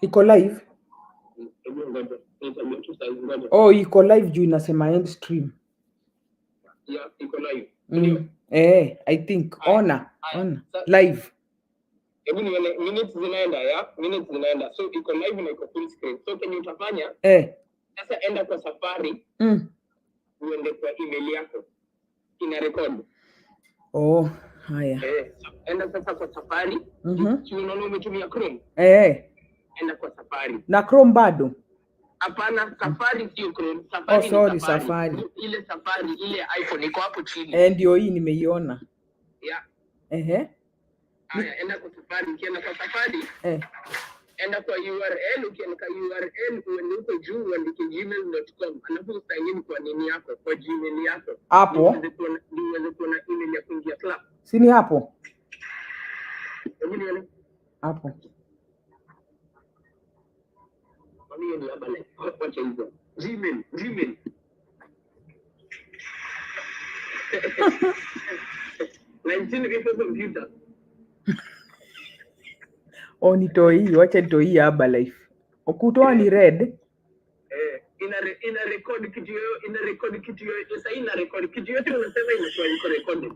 Iko live. Oh, iko live juu inasema end stream. Yeah, iko live. I think ona live. Hebu nione minutes zinaenda. So iko live na iko full screen. So kenye utafanya sasa enda kwa Safari. Uende kwa email yako. Ina record. Oh, haya. So enda sasa kwa Safari. Unaona umetumia Chrome? Enda kwa Safari. Na Chrome bado? Hapana, Safari sio Chrome. Safari ni Safari. Ile Safari, ile iPhone iko hapo chini. Ndio hii nimeiona. Yeah. Haya, enda kwa Safari, ukienda kwa Safari. Enda kwa URL, ukienda URL uende huko juu uandike gmail.com. Alafu usign kwa nini yako, kwa Gmail yako. Hapo. Ndio uweze kuona email ya kuingia club. Si ni hapo? Hebu nione. Hapo. Mimi ni hapa leo. Wacha hizo. Gmail. Computer. Nitoi, wacha nitoi haba life. Okutoa ni red. Ina record kitu yoyote. Sasa ina record kitu yote unasema iko recorded.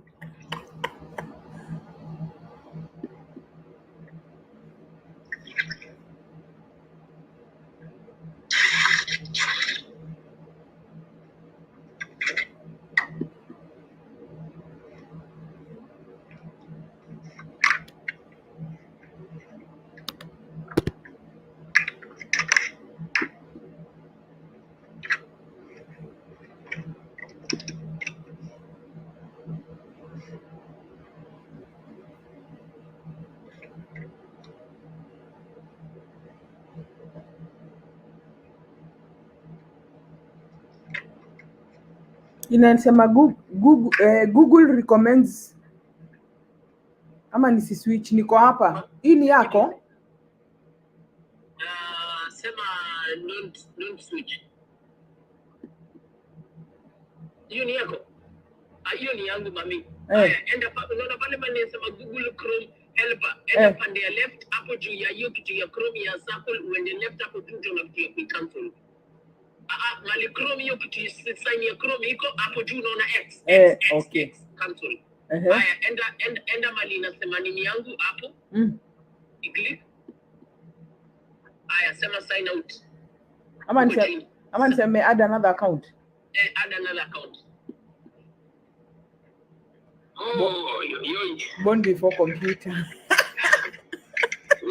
Inasema Google recommends ama nisi switch, niko hapa. Hii ni yako? Sema don't switch. Hiyo ni yako? Hiyo ni yangu mami. Enda unaona pale mali inasema Google Chrome helper. Enda pande ya left hapo juu ya hiyo kitu ya Chrome ya circle, uende left hapo tu ndio unafikia ku cancel. Mali Chrome hiyo kitu sign ya Chrome iko hapo juu unaona X. Okay. Cancel. Haya, enda mali inasema nini yangu hapo? Click. Haya, sema sign out. Ama niseme add another account. Add another account. Born before computer.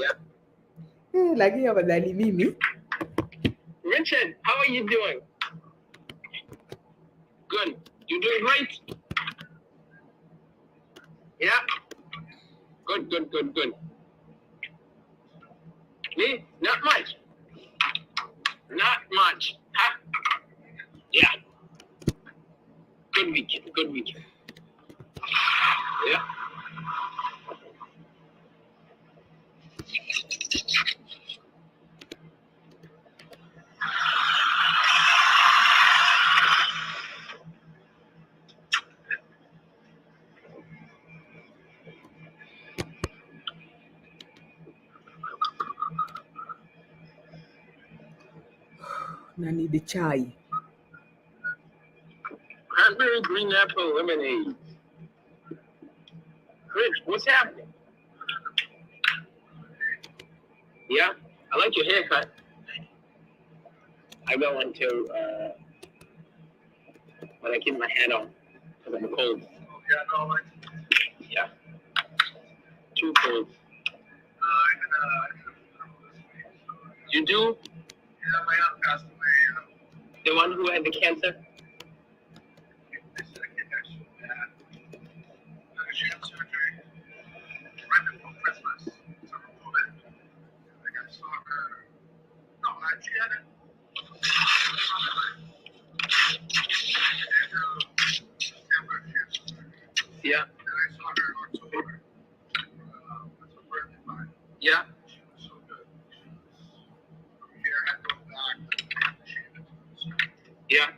Yeah. Lakini afadhali mimi. Richard, how are you doing? Good. You doing right? Yeah. Good. Me? Not much. Huh? Yeah. Good weekend. Yeah. Na need chai. Cranberry green apple lemonade. Rich, what's happening? Yeah, I like your haircut. I got one too, when I keep my hat on because I'm cold. Yeah. Too cold. You do? Yeah, my aunt passed away. The one who had the cancer? She had surgery right before Christmas. So COVID. I think I saw her. No, she had it. Yeah. And I saw her in October. That's her birthday party. Yeah. She was so good. From here, I go back. Yeah.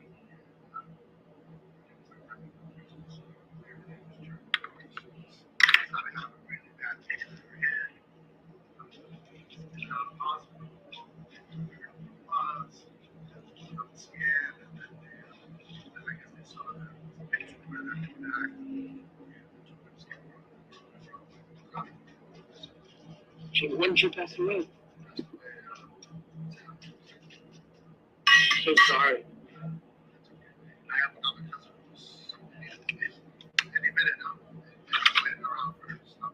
When did she pass away? So sorry. I have another cousin who's any minute now. Waiting around for stuff.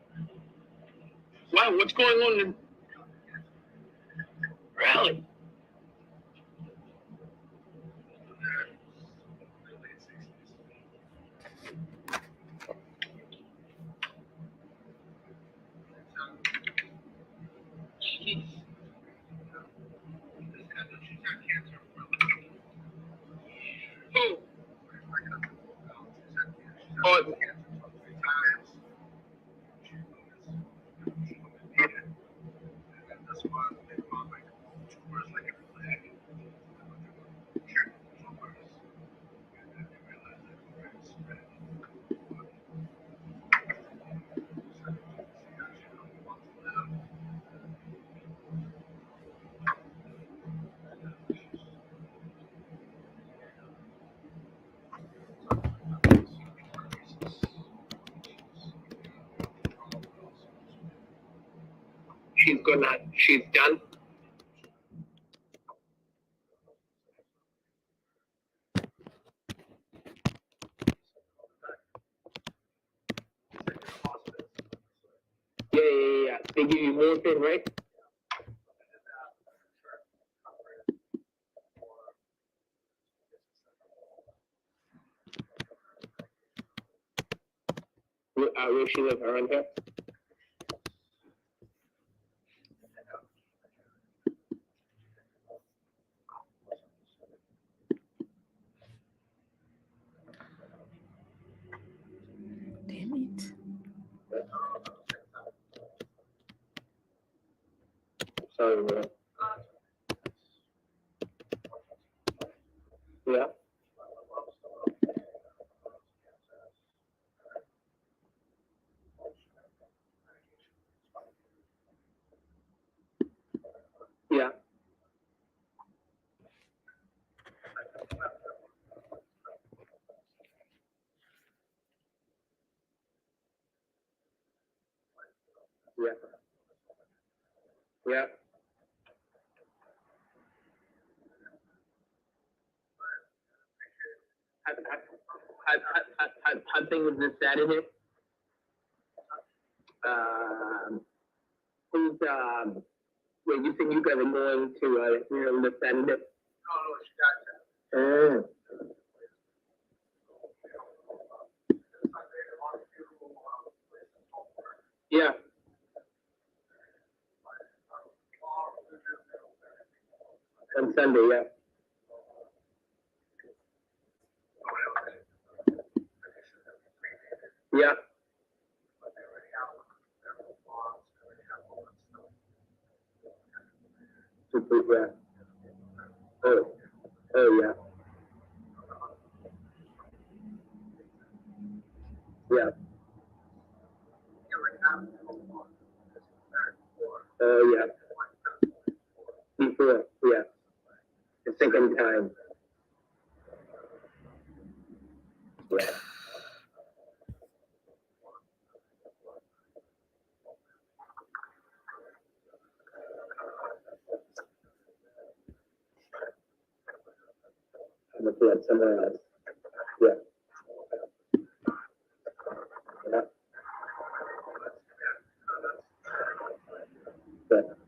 Wow, what's going on? Really? Jeez. She's got cancer. Who? Oh, Oh, she's gonna. She's done. Yeah. They give you morphine, right? Where she live around here? Damn it. Sorry, man. Yeah. Yeah. Yeah. Yeah. Had thing was this Saturday. Who's wait, you think you guys are going to this Saturday? Oh. Yeah. On Sunday, yeah. Yeah. Yeah. Oh yeah. Yeah. Oh yeah. Before, yeah. The second time. Yeah. I'm gonna put somewhere else. Yeah. Yeah. But,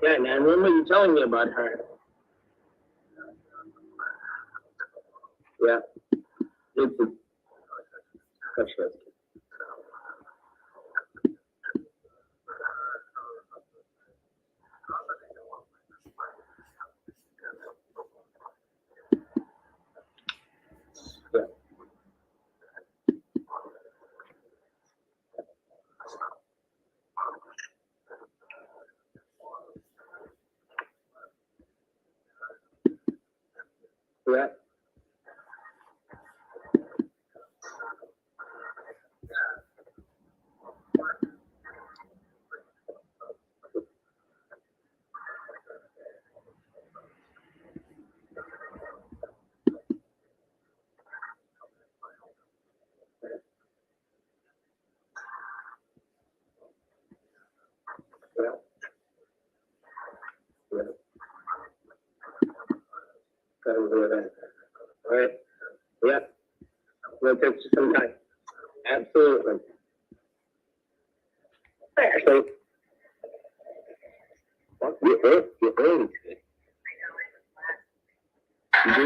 yeah, and I remember you telling me about her. Yeah. It's a precious. Yeah. Yeah. Right. Yeah. Will take some time. Absolutely. Actually, you're early today. You do?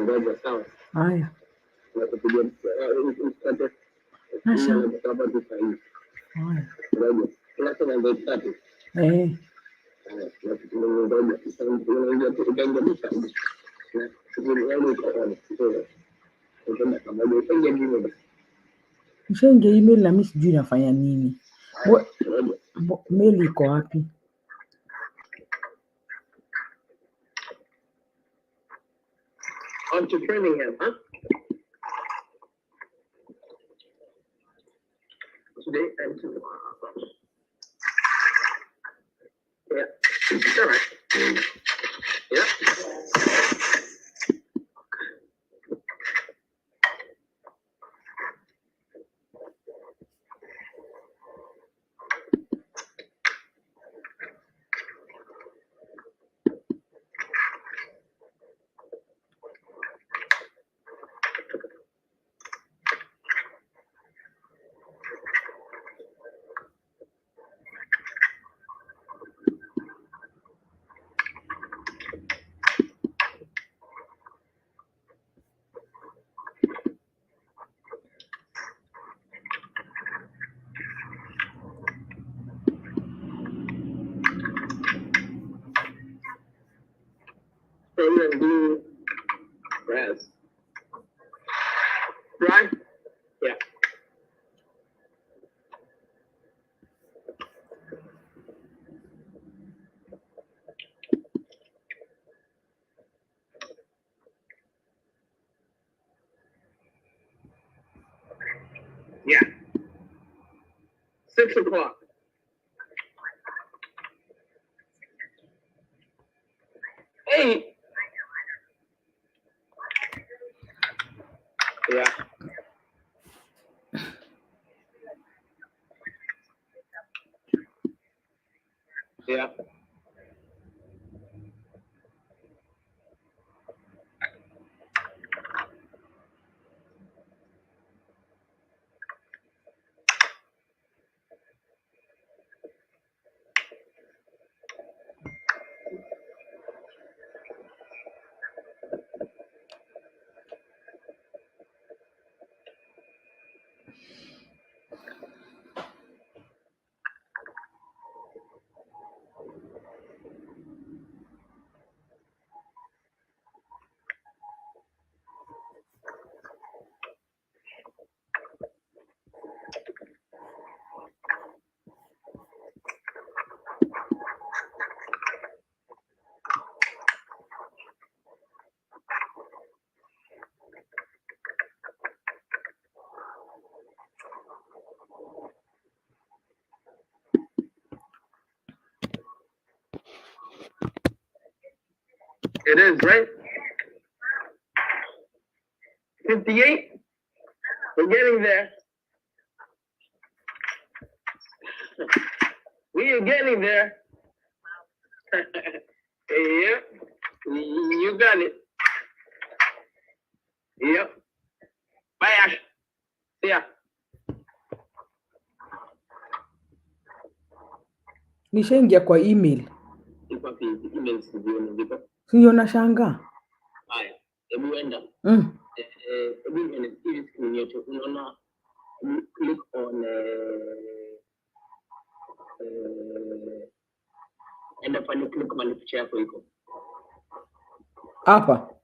Ngoja sawa. Haya. Nakupigia Asha. Haya. Ngoja. Ndio tatu. Nishaingia email na mimi sijui nafanya nini. Mail iko wapi? On to Framingham, huh? Today and tomorrow. Yeah. All right. Yeah. And blue grass. Right? Yeah. Yeah. 6 o'clock. Hey. Yeah. Yeah. It is, right? 58? We're getting there. We are getting there. Yeah. You got it. Yep. Bye, Ash. See ya. Nishaingia kwa email. Sio nashangaa. Haya, hebu enda. Hebu enda hivi screen yote unaona click on enda pale click kama picha yako iko. Hapa.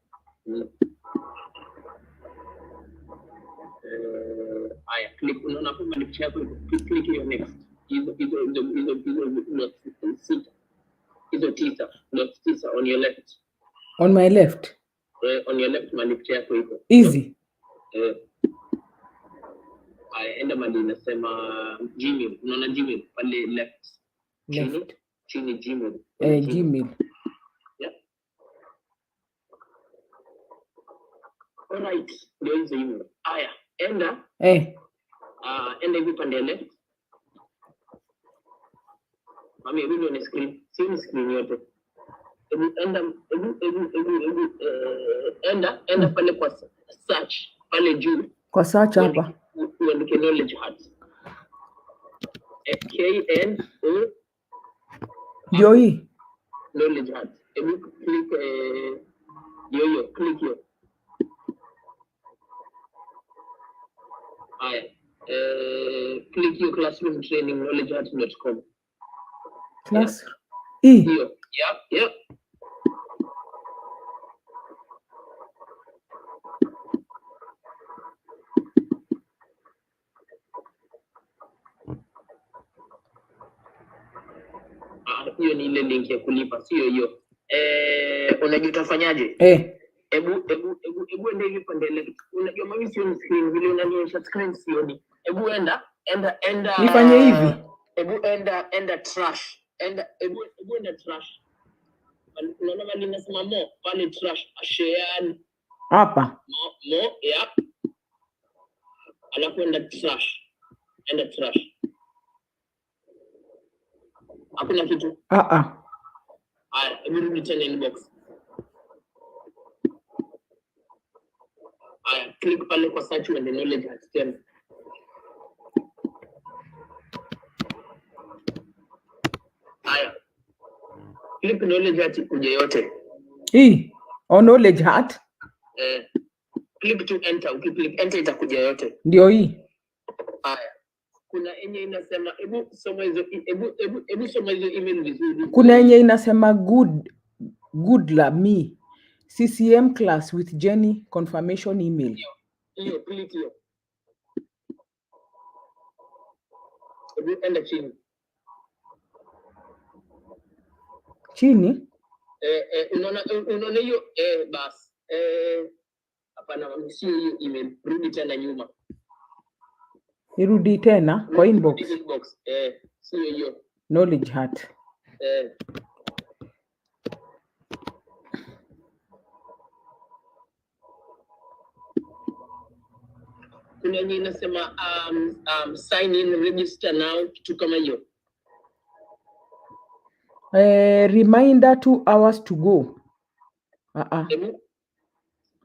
Haya, click unaona kama picha yako iko. Click hiyo next. Hizo tisa on your left. On my left. On your left picha yako iko. Easy. Enda mali inasema Gmail. Unaona Gmail pale left. Chini Gmail. Gmail. Yeah. All right. Ndio hizo email. Haya. enda hivi pande left. Mami, hebu nione screen. Sioni screen yote. Enda pale kwa search pale juu. Kwa search hapa. Uandike knowledge heart. KNO. Ndio hii. Knowledge heart. Hebu click yo click yo. Haya. Click your classroom training knowledgeheart.com. Class. Hiyo. Yep. Hiyo ni ile link ya kulipa, sio hiyo. Unajua utafanyaje? Hebu enda hivi pande left. Unajua mimi sio screen vile unanionyesha screen sioni. Hebu enda. Nifanye hivi. Hebu enda trash. Hebu enda trash. Unaona mali nasema mo pale trash shared. Hapa. Mo, yeah. Alafu enda trash. Hakuna kitu. Haya, hebu rudi tena inbox. Click pale kwa search and knowledge heart tena. Click knowledge heart kuja yote. Knowledge heart. Click to enter. Ukiclick enter itakuja yote. Ndio hii. Kuna yenye inasema hebu soma hizo email vizuri. Kuna yenye inasema good la me. CCM class with Jenny confirmation email. Hiyo click hiyo. Hebu enda chini. Unaona hiyo bas. Hapana, sio hiyo email. Rudi tena nyuma. Irudi tena kwa inbox. Sio hiyo. Knowledge heart. Kuna yenye inasema sign in register now, kitu kama hiyo. Reminder 2 hours to go.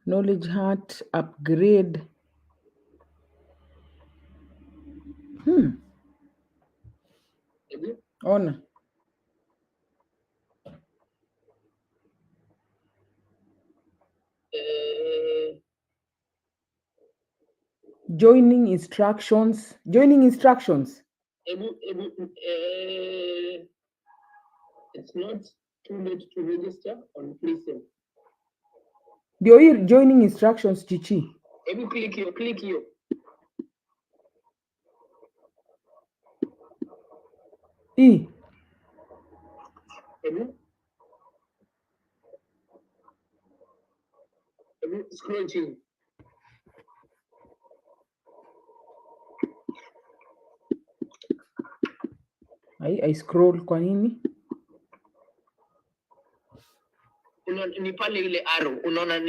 Knowledge heart upgrade. Ona. Joining instructions. It's not too late to register on Listen. Ndio hii joining instructions chichi. Hebu click hiyo. Hebu scroll chini. I scroll kwa nini? Ni pale ile arrow. Unaona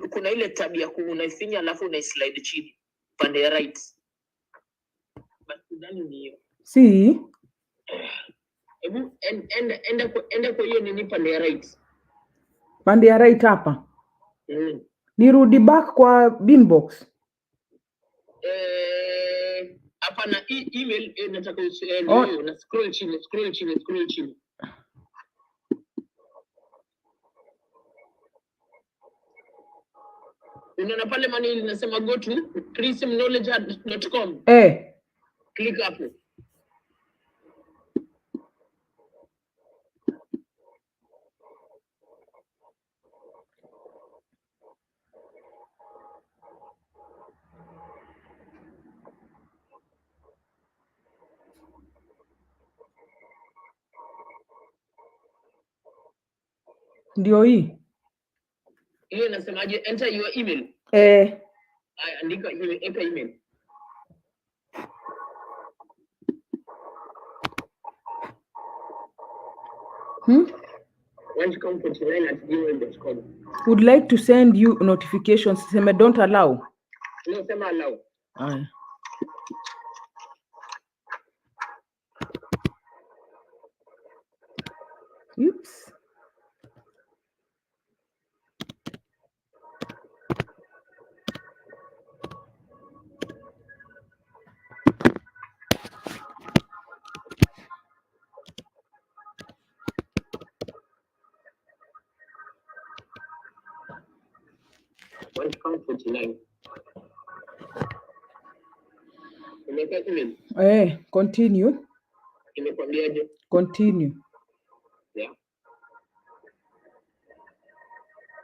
kuna ile tab ya unaifinya alafu unaislide chini pande ya right. Basi ndani ni hiyo. Si? Hebu enda kwa hiyo nini pande ya right. Pande ya right hapa. Nirudi back kwa binbox. Hapana, email nataka na scroll chini. Unaona pale mani linasema go to prismknowledgeheart.com. Click hapo. Ndio hii. Hiyo inasemaje? Enter your email. Andika email. Would like to send you notifications. Sema don't allow. No, sema allow. Aya. Oops. Continue. Imekwambiaje? Continue. Yeah.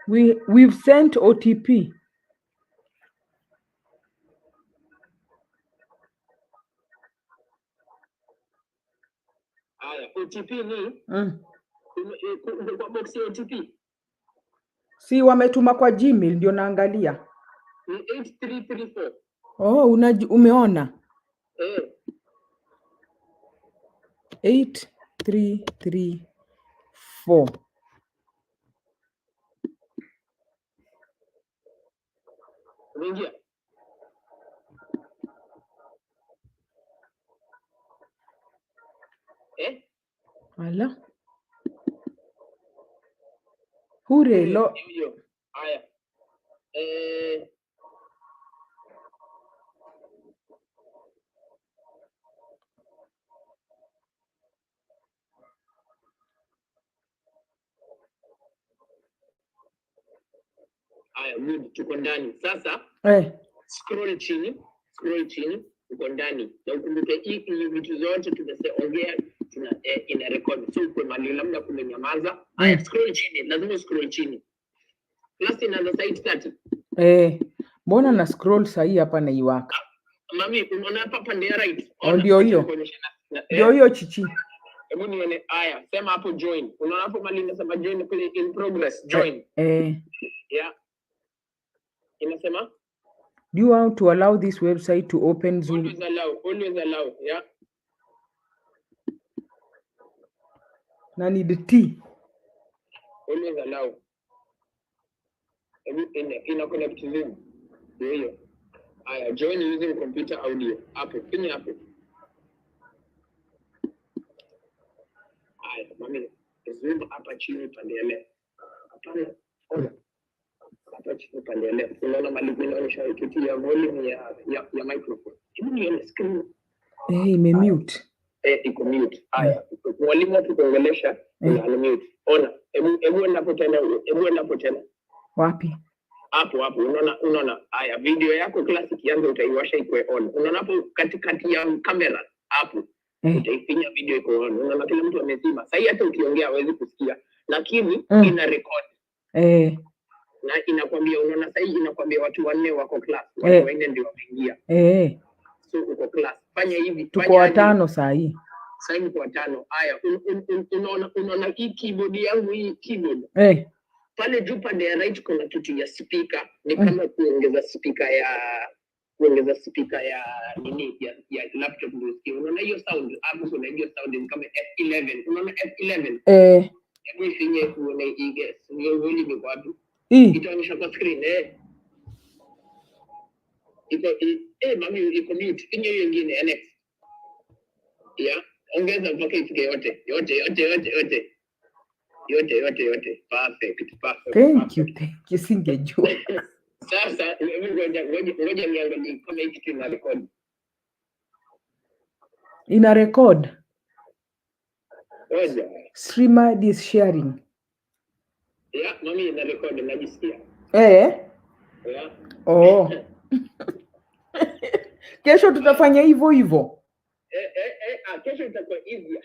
We've sent OTP. OTP ni kwa box ya OTP. Si wametuma kwa Gmail ndio naangalia. 8334. Oh, umeona? 8334. Unaingia? Ala. Hure lo. Haya. Haya, good, tuko ndani. Sasa scroll chini, uko ndani. Na ukumbuke hii vitu zote tumeongea ina record. So kwa mali labda kumenyamaza. Haya, scroll chini, lazima scroll chini. Plus inaanza site 30. Mbona na scroll sahi hapa na iwaka? Mami, unaona hapa pande ya right. Ndio hiyo. Ndio hiyo chichi. Hebu nione haya, sema hapo join. Unaona hapo mali inasema join kule in progress, join. Yeah. Inasema? Do you want to allow this website to open Zoom? Always allow, yeah. Na need T. Always allow. Ina connect to Zoom. Hiyo. Aya, join using computer audio. Hapo, finya hapo. Aya, mami, Zoom hapa chini pande ya left. Hapana, ona. Hapa chini pande ya left. Unaona mali inaonyesha kitu ya volume ya microphone. Hebu nione screen. Imemute. Iko mute. Aya, mwalimu akikuongelesha una unmute. Ona, hebu endapo tena. Wapi? Hapo unaona haya video yako classic yangu utaiwasha iko on. Unaona hapo katikati ya kamera hapo utaifinya video iko on. Unaona kila mtu amezima. Sasa hata ukiongea hawezi kusikia lakini ina record. Na inakwambia unaona sasa inakwambia watu wanne wako class. Watu wanne ndio wameingia. So uko class. Fanya hivi. Tuko watano sasa hii. Sasa hivi kwa watano. Haya unaona hii keyboard yangu hii keyboard. Pale juu pande ya right kuna kitu ya speaker ni kama kuongeza speaker ya nini ya laptop ndio. Unaona hiyo sound hapo kuna hiyo sound ni kama F11. Unaona F11? Hebu ifinye uone hii hiyo volume iko wapi? Itaonyesha kwa screen iko mami iko mute. Finye hiyo nyingine next. Yeah, ongeza mpaka ifike yote. Yote. Perfect. Thank you. Singejua. Sasa, ngoja niangalie kama hiki kina record. Ina record. Ngoja. Streamer is sharing. Yeah, mami ina record najisikia. Yeah. Oh. Kesho tutafanya hivyo. Kesho itakuwa easier.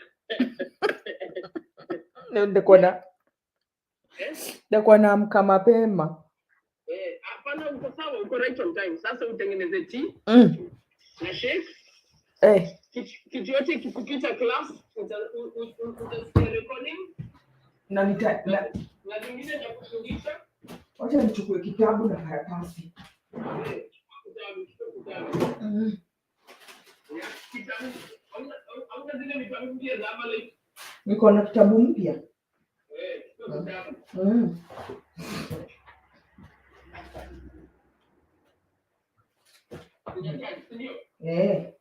Ndio naamka mapema. Hapana uko sawa, uko right on time. Sasa utengeneze tea. Na shake. Kitu yote kikupita class, utasikia recording. Na vingine vya kufundisha. Wacha nichukue kitabu na karatasi. Niko na kitabu mpya. Eh.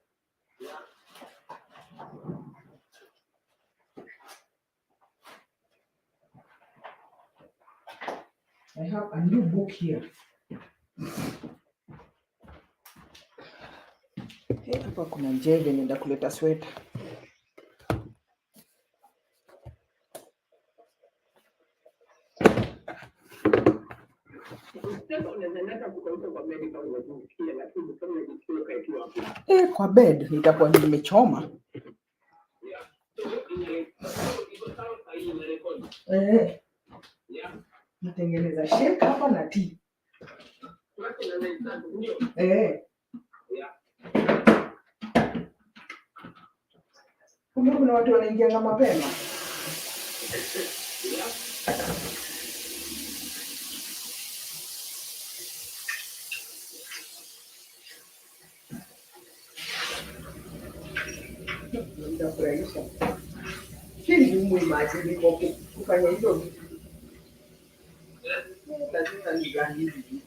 I have a new book here. Hapa kuna njeve, nenda kuleta sweta. Kwa bed nitakuwa nimechoma. Nitengeneza shake hapa na tea. Kumbe kuna watu wanaingia mapema. Nitafurahisha. Hili ni imagine kwa kufanya hizo vitu. Lazima nigani hivi.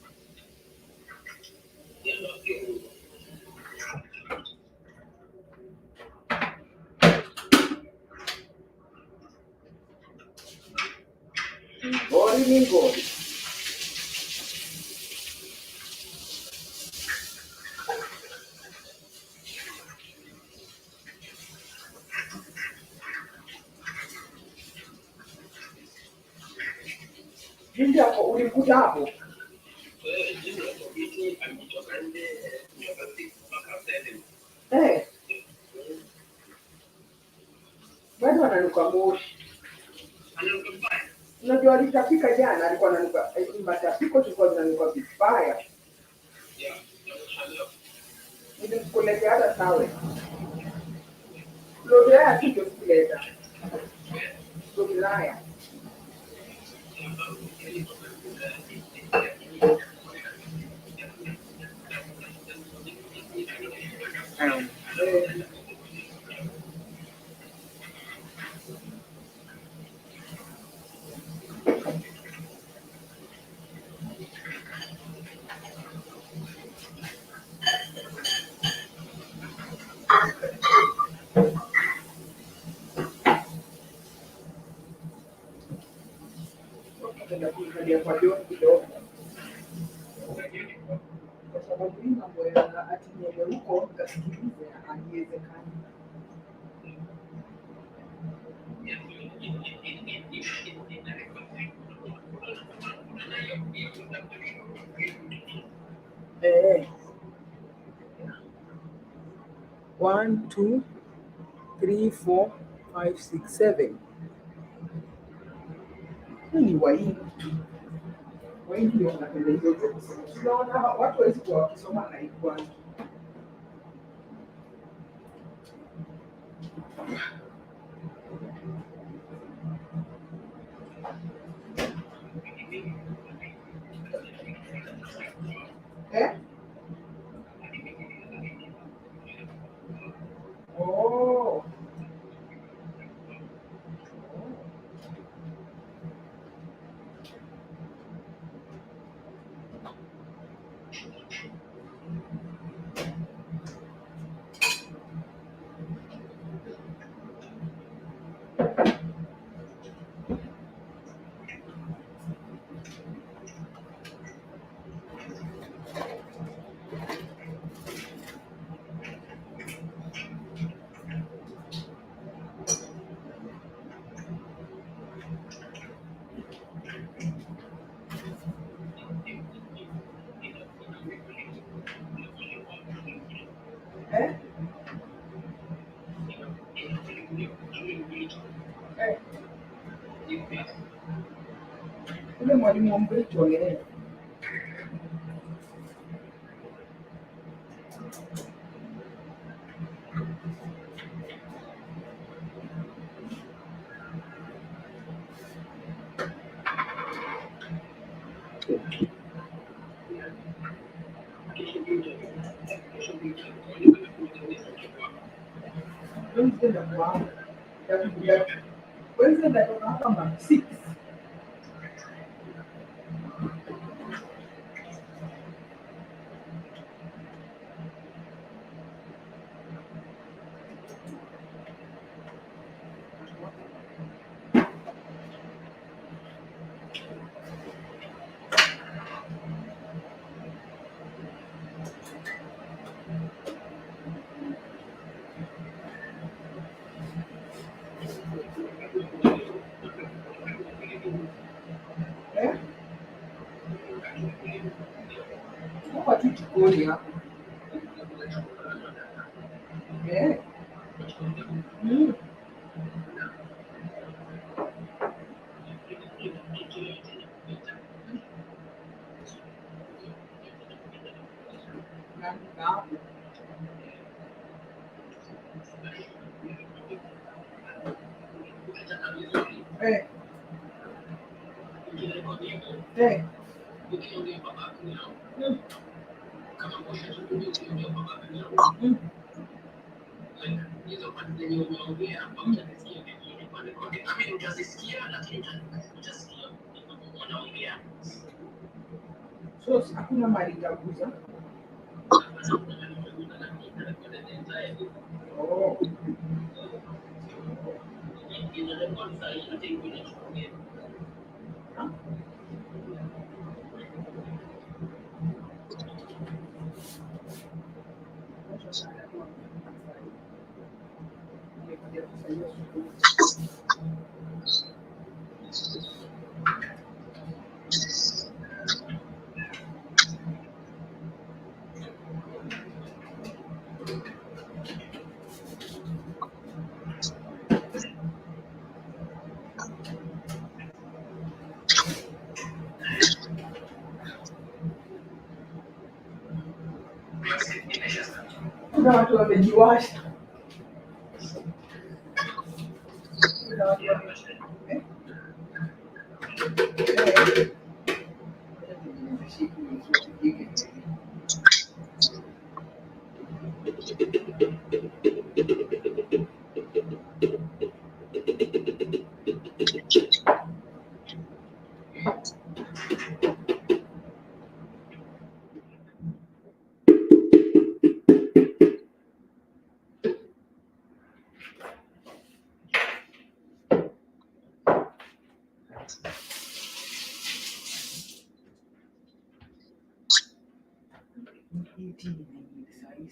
Ngori. Jinja hapo ulikuta hapo. Bado ananuka moshi. Unajua alitapika jana, alikuwa ananuka matapiko tulikuwa tunanuka vibaya. Nilikuletea hata sawe. Lodea kitu kuleta. Lodea. Kwa hiyo kidogo. Kwa sababu hii mambo ya ati niende huko kasikilize haiwezekani. One, 2, 3, 4, 5, 6, 7. Ni waini. Waini ndio wanapenda hizo kusoma. Tunaona watu wawezi kuwa wakisoma na ikwanza. Oh. Ule mwalimu wa mbeto yeye. Wednesday ndio kama 6. Yeah. Yeah. Hey. Hey. So hakuna mali itaguza. Oh. Kuna watu wamejiwasha. Kuna watu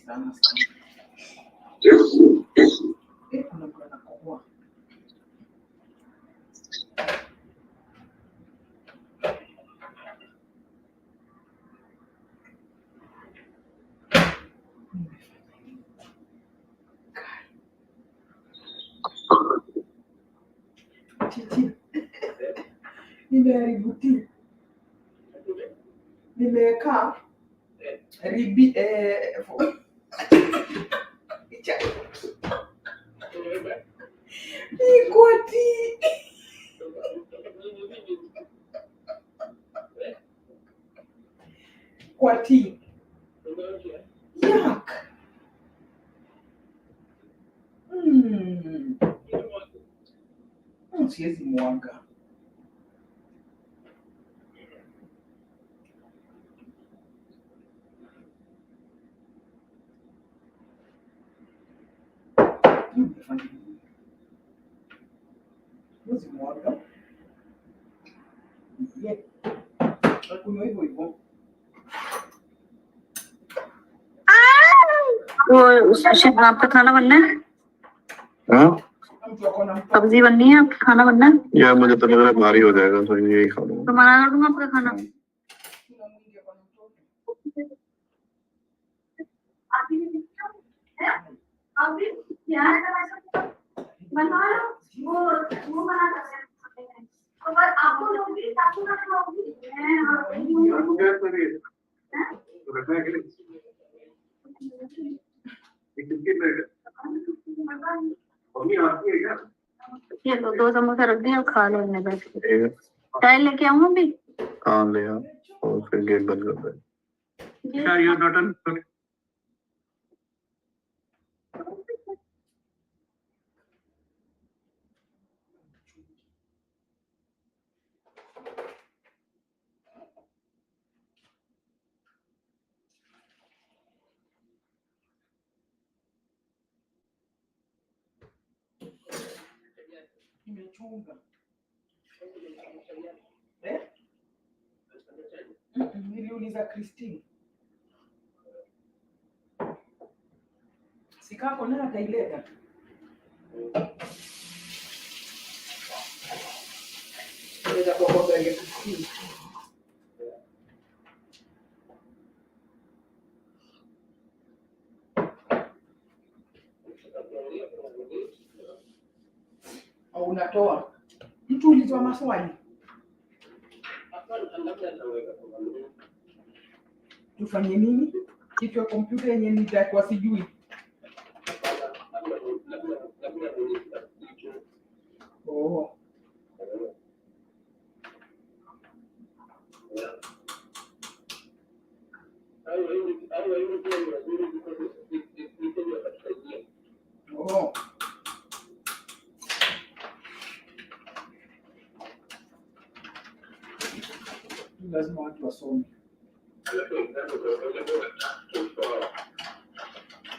sana. Kuna mtu anakohoa. Chichi. Nimeharibu tea. Nimeweka ribi Ikoti. Kwati. Yuck. Siwezi mwaga. Siwezi mwaga. Yeah. Akunywa hivyo hivyo. वो शायद आपका खाना बनना है सब्जी बननी है आपका खाना बनना है यार मुझे तो लग रहा है भारी हो जाएगा तो यही खा लूंगा तो मना कर दूंगा आपका खाना अभी क्या बना लो वो बना सकते हैं तो पर आपको लोगी आपको ना लोगी रखने के लिए एक मिनट मम्मी आती है क्या ये लो 2 समोसा रख दिए और खा लो इन्हें बैठ के चाय लेके आऊं अभी हाँ ले आओ और फिर गेट बंद कर दे क्या you Dottin Nimechunga. Niliuliza Christine. Sikako naye ataileta. Ndio kwa gari ya Christine. unatoa. Mtu ulizwa maswali. Tufanye nini? Kitu ya kompyuta yenye nitakuwa sijui. Oh. Oh. Lazima watu wasome.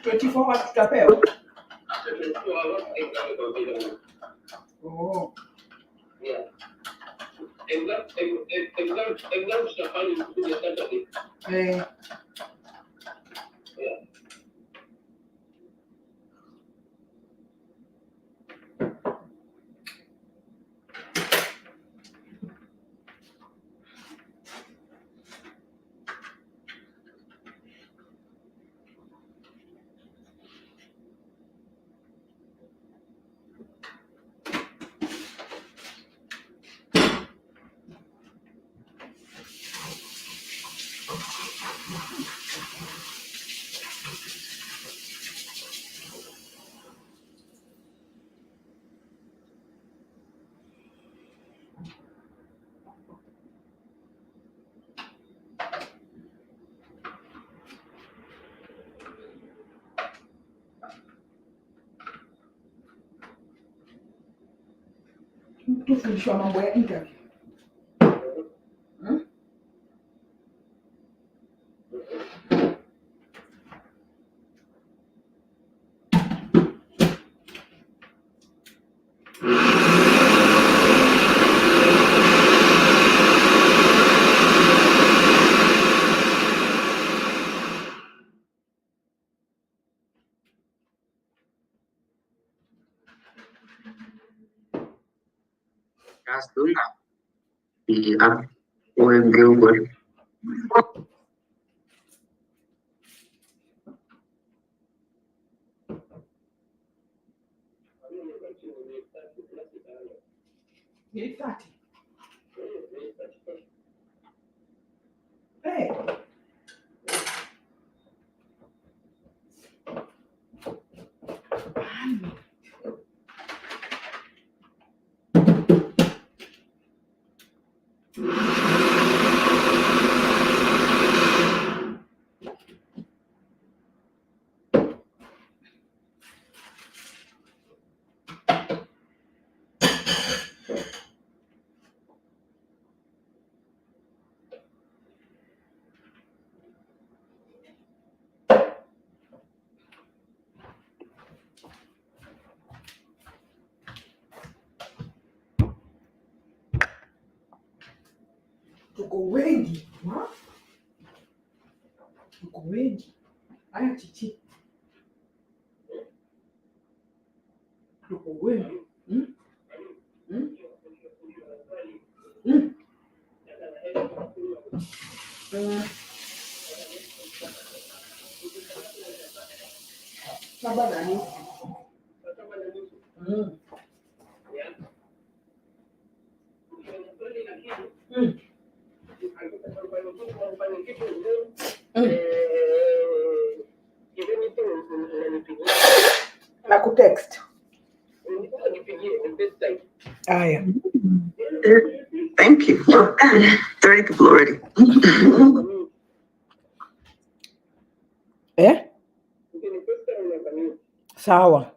24 hours tutapewa. Oh. Yeah. Exam tutafanya siku ya Saturday. Yeah. Tufundishwa mambo ya interview. Gas दूंगा कि आप वो एक के ऊपर Hey. Tuko wengi. Tuko wengi. Haya chichi. Tuko wengi. Saba na nusu. Na kutext. Aya. Thank you. 30 people already. Sawa.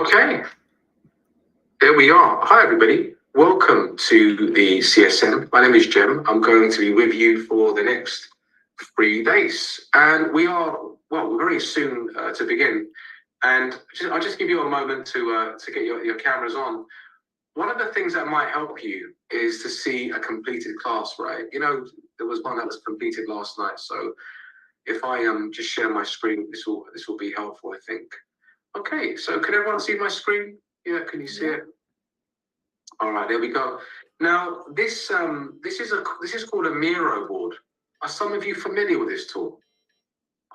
Okay, there we are. Hi, everybody. Welcome to the CSM. My name is Jem. I'm going to be with you for the next 3 days. And we are, well, very soon to begin. And I'll just give you a moment to get your cameras on. One of the things that might help you is to see a completed class, right? You know, there was one that was completed last night. So if I just share my screen, this will be helpful, I think. Okay, so can everyone see my screen? Yeah, can you see it? All right, there we go. Now, this is called a Miro board. Are some of you familiar with this tool?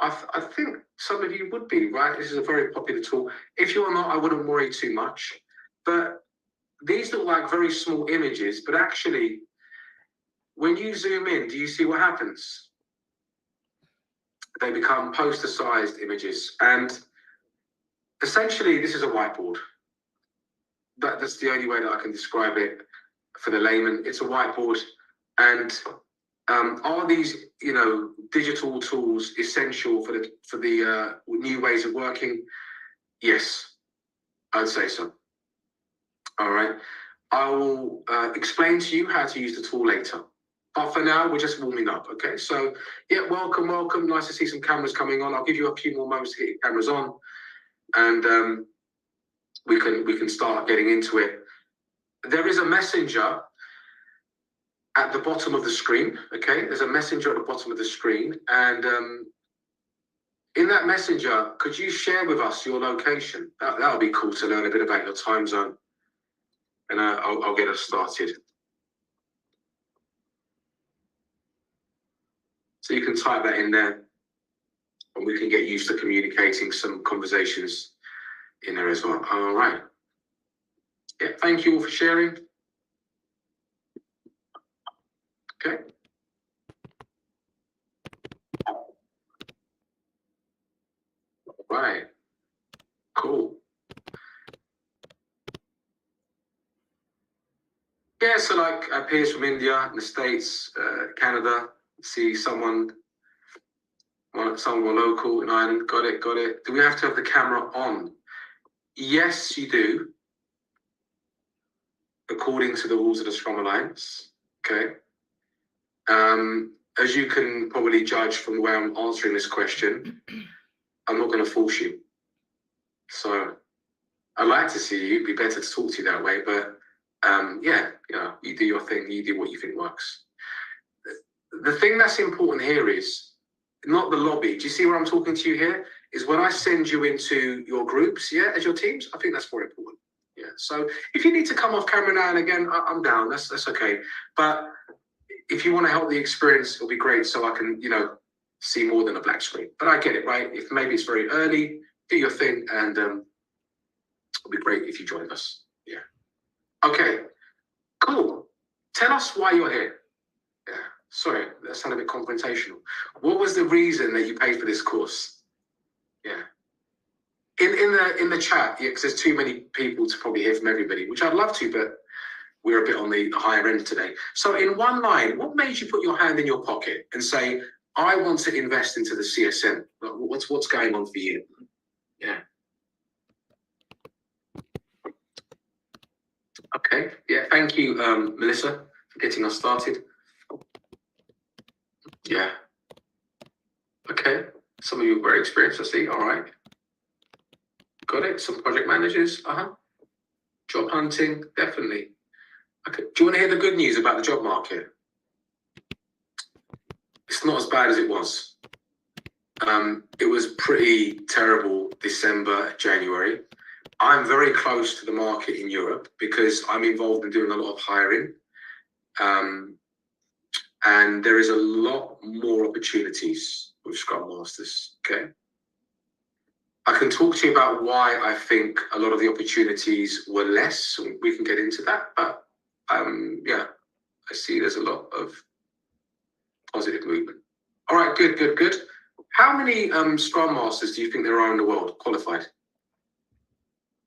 I think some of you would be, right? This is a very popular tool. If you're not, I wouldn't worry too much. But these look like very small images, but actually, when you zoom in, do you see what happens? They become poster-sized images. And essentially, this is a whiteboard. That's the only way that I can describe it for the layman. It's a whiteboard. And are these, you know, digital tools essential for the new ways of working? Yes, I'd say so. All right. I will explain to you how to use the tool later. But for now, we're just warming up, okay? So, yeah, welcome. Nice to see some cameras coming on. I'll give you a few more moments to get your cameras on. And we can start getting into it. There is a messenger at the bottom of the screen, okay? There's a messenger at the bottom of the screen. And in that messenger, could you share with us your location? That would be cool to learn a bit about your time zone. And I'll get us started. So you can type that in there. And we can get used to communicating some conversations in there as well. All right. Yeah, thank you all for sharing. Okay. All right. Cool. Yeah, so like peers from India, the States, Canada, see someone local in Ireland. Got it. Do we have to have the camera on? Yes, you do. According to the rules of the Scrum Alliance. Okay. As you can probably judge from the way I'm answering this question, I'm not going to force you. So I'd like to see you. It'd be better to talk to you that way. But yeah, you do your thing. You do what you think works. The thing that's important here is not the lobby. Do you see where I'm talking to you here? Is when I send you into your groups, yeah, as your teams, I think that's more important. Yeah. So if you need to come off camera now and again, I'm down. That's okay. But if you want to help the experience, it'll be great. So I can, see more than a black screen. But I get it, right? If maybe it's very early, do your thing, and it'll be great if you join us. Yeah. Okay. Cool. Tell us why you're here. Yeah. Sorry, that sounded a bit confrontational. What was the reason that you paid for this course? Yeah. In the chat, yeah, because there's too many people to probably hear from everybody, which I'd love to, but we're a bit on the higher end today. So in one line, what made you put your hand in your pocket and say, I want to invest into the CSM? What's going on for you? Yeah. Okay. Yeah. Thank you, Melissa, for getting us started. Yeah. Okay. Some of you are very experienced, I see. All right. Got it. Some project managers. Job hunting. Definitely. Okay. Do you want to hear the good news about the job market? It's not as bad as it was. It was pretty terrible December, January. I'm very close to the market in Europe because I'm involved in doing a lot of hiring. And there is a lot more opportunities with Scrum Masters, okay? I can talk to you about why I think a lot of the opportunities were less. We can get into that, but yeah, I see there's a lot of positive movement. All right, good. How many Scrum Masters do you think there are in the world qualified?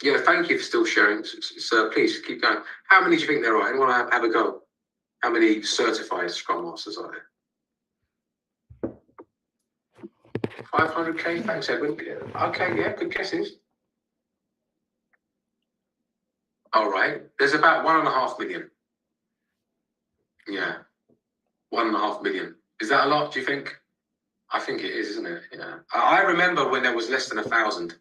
Yeah, thank you for still sharing. So please keep going. How many do you think there are? Anyone have a go? How many certified Scrum Masters are there? 500K, thanks Edwin. Okay, yeah, good guesses. All right. There's about 1.5 million. Yeah. 1.5 million. Is that a lot, do you think? I think it is, isn't it? Yeah. I remember when there was less than 1,000.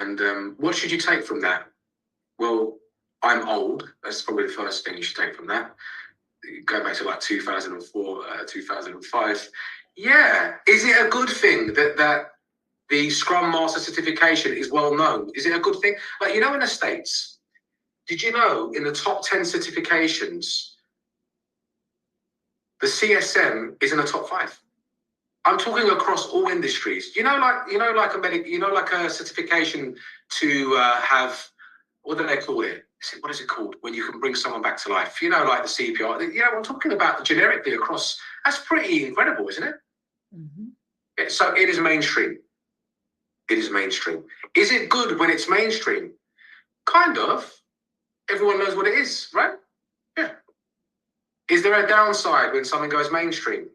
And what should you take from that? Well, I'm old. That's probably the first thing you should take from that. Going back to like 2004, 2005. Yeah. Is it a good thing that the Scrum Master certification is well known? Is it a good thing? Like, in the States, did you know in the top 10 certifications, the CSM is in the top 5? I'm talking across all industries. Like a certification to have, what do they call it? What is it called when you can bring someone back to life? Like the CPR. I'm talking about generically across. That's pretty incredible, isn't it? Mm-hmm. Yeah, so it is mainstream. It is mainstream. Is it good when it's mainstream? Kind of. Everyone knows what it is, right? Yeah. Is there a downside when something goes mainstream?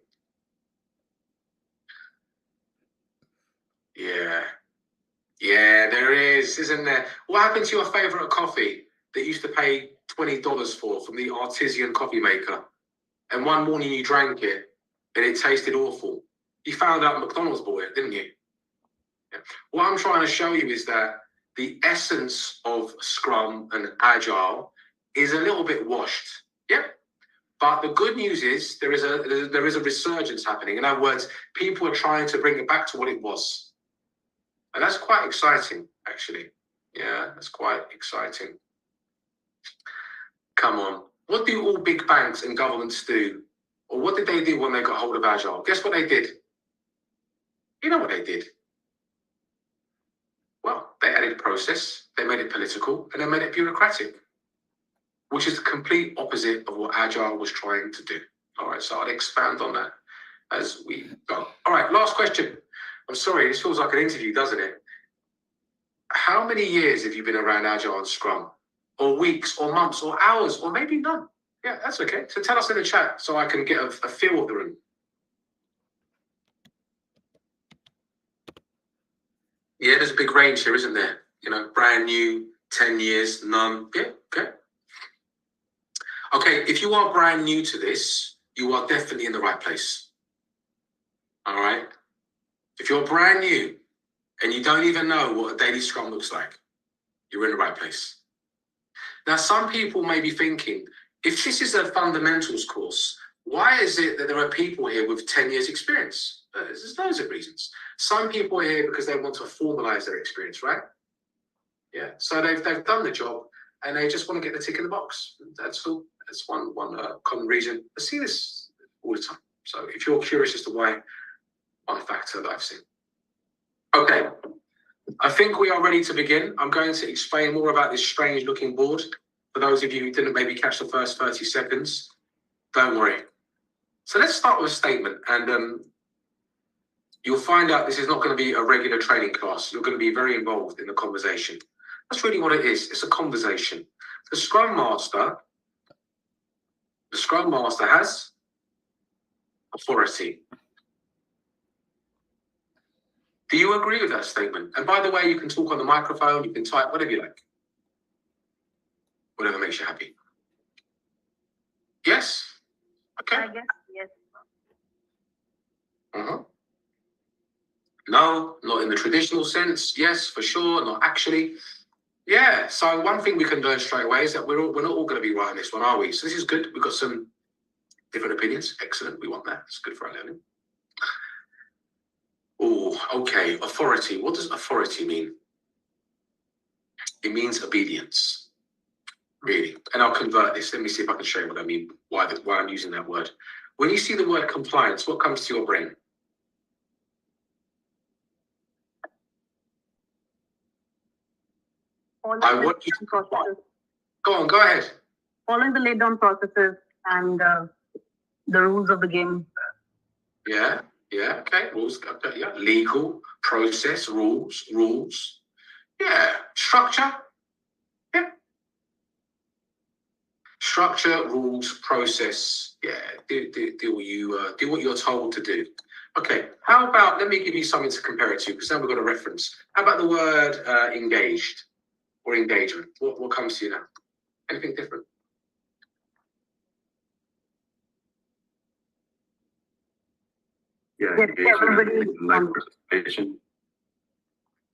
Yeah. Yeah, there is, isn't there? What happened to your favourite coffee that you used to pay $20 for from the artisan coffee maker? And one morning you drank it and it tasted awful. You found out McDonald's bought it, didn't you? Yeah. What I'm trying to show you is that the essence of Scrum and Agile is a little bit washed. Yep. But the good news is there is a resurgence happening. In other words, people are trying to bring it back to what it was. And that's quite exciting, actually. Yeah, that's quite exciting. Come on. What do all big banks and governments do? Or what did they do when they got hold of Agile? Guess what they did? You know what they did? Well, they added process, they made it political, and they made it bureaucratic, which is the complete opposite of what Agile was trying to do. All right, so I'll expand on that as we go. All right, last question. I'm sorry, this feels like an interview, doesn't it? How many years have you been around Agile and Scrum? Or weeks, or months, or hours, or maybe none? Yeah, that's okay. So tell us in the chat so I can get a feel of the room. Yeah, there's a big range here, isn't there? Brand new, 10 years, none. Yeah, okay. Okay, if you are brand new to this, you are definitely in the right place. All right? If you're brand new and you don't even know what a daily Scrum looks like, you're in the right place. Now, some people may be thinking, if this is a fundamentals course, why is it that there are people here with 10 years experience? There's loads of reasons. Some people are here because they want to formalize their experience, right? Yeah, so they've done the job and they just want to get the tick in the box. That's all. That's one common reason. I see this all the time. So if you're curious as to why, one factor that I've seen. Okay, I think we are ready to begin. I'm going to explain more about this strange looking board. For those of you who didn't maybe catch the first 30 seconds, don't worry. So let's start with a statement, and you'll find out this is not going to be a regular training class. You're going to be very involved in the conversation. That's really what it is. It's a conversation. The Scrum Master has authority. Do you agree with that statement? And by the way, you can talk on the microphone, you can type, whatever you like. Whatever makes you happy. Yes? Okay. I guess yes. No, not in the traditional sense. Yes, for sure. Not actually. Yeah. So one thing we can learn straight away is that we're not all going to be right on this one, are we? So this is good. We've got some different opinions. Excellent. We want that. It's good for our learning. Oh, okay. Authority. What does authority mean? It means obedience. Really. And I'll convert this. Let me see if I can show you what I mean, why I'm using that word. When you see the word compliance, what comes to your brain? I want you to processes. Go on, go ahead. Following the laid down processes and the rules of the game. Yeah, okay. Rules, yeah. Legal, process, rules. Yeah. Structure. Yeah. Structure, rules, process. Yeah. Do what you're told to do. Okay. How about, let me give you something to compare it to, because then we've got a reference. How about the word engaged? or engagement? What comes to you now? Anything different? Yeah, Yes, engagement, everybody, like participation.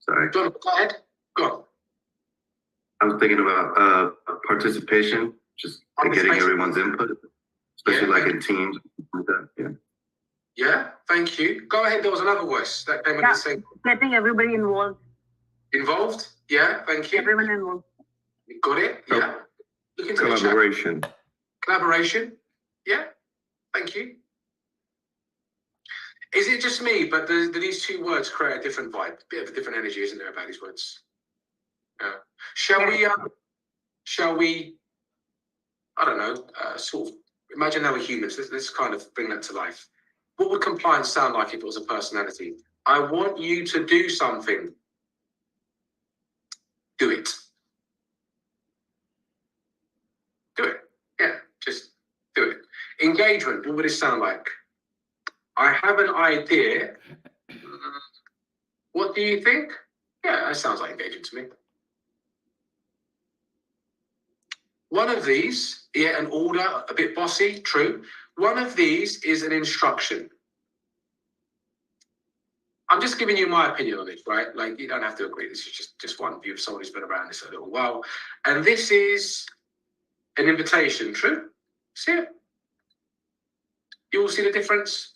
Sorry, John, go ahead. Go on. I was thinking about participation, just like getting everyone's input, especially like in teams. Like that. Yeah. Yeah, thank you. Go ahead. There was another voice that came in the same. getting everybody involved. Involved? Yeah, thank you. Everyone involved. You got it? Yeah. Look into the chat. Collaboration. Collaboration? Yeah, thank you. Is it just me, but do these two words create a different vibe? Bit of a different energy, isn't there, about these words? Yeah. Shall we, I don't know, sort of imagine now we're humans. Let's kind of bring that to life. What would compliance sound like if it was a personality? I want you to do something. Do it. Do it. Yeah, just do it. Engagement, what would it sound like? I have an idea. What do you think? Yeah, that sounds like engagement to me. One of these, yeah, an order, a bit bossy, true. One of these is an instruction. I'm just giving you my opinion on it, right? Like, you don't have to agree. This is just one view of someone who's been around this a little while. And this is an invitation, true? See it? You all see the difference?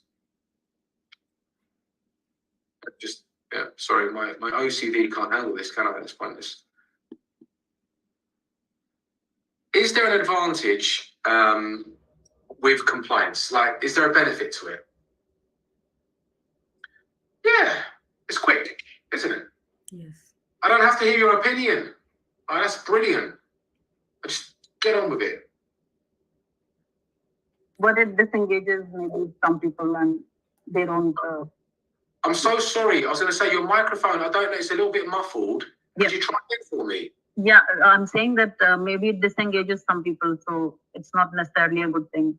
Just, yeah, sorry, my OCD can't handle this, can I? It's pointless. Is there an advantage with compliance? Like, is there a benefit to it? Yeah, it's quick, isn't it? Yes. I don't have to hear your opinion. Oh, that's brilliant. I just get on with it. But it disengages maybe some people and they don't. I'm so sorry. I was going to say your microphone, I don't know, it's a little bit muffled. Could Yes. you try it for me? Yeah, I'm saying that maybe it disengages some people, so it's not necessarily a good thing,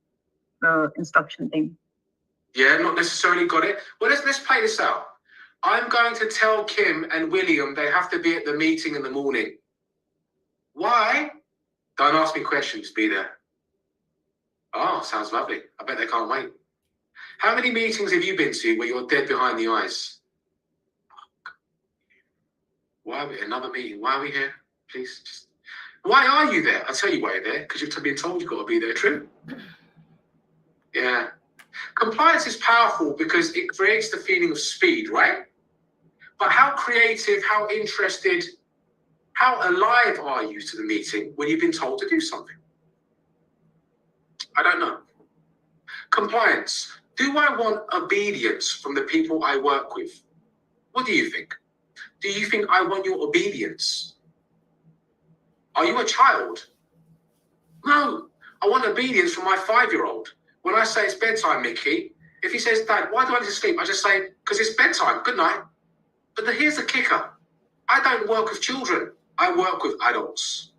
the instruction thing. Yeah, not necessarily got it. Well, let's play this out. I'm going to tell Kim and William they have to be at the meeting in the morning. Why? Don't ask me questions, be there. Oh, sounds lovely. I bet they can't wait. How many meetings have you been to where you're dead behind the eyes? Why are we another meeting? Why are we here? Please, just why are you there? I'll tell you why you're there, because you've been told you've got to be there, true? Yeah. Compliance is powerful because it creates the feeling of speed, right? But how creative, how interested, how alive are you to the meeting when you've been told to do something? I don't know. Compliance. Do I want obedience from the people I work with? What do you think? Do you think I want your obedience? Are you a child? No. I want obedience from my 5-year-old. When I say it's bedtime, Mickey, if he says, Dad, why do I need to sleep? I just say, because it's bedtime. Good night. But here's the kicker. I don't work with children. I work with adults.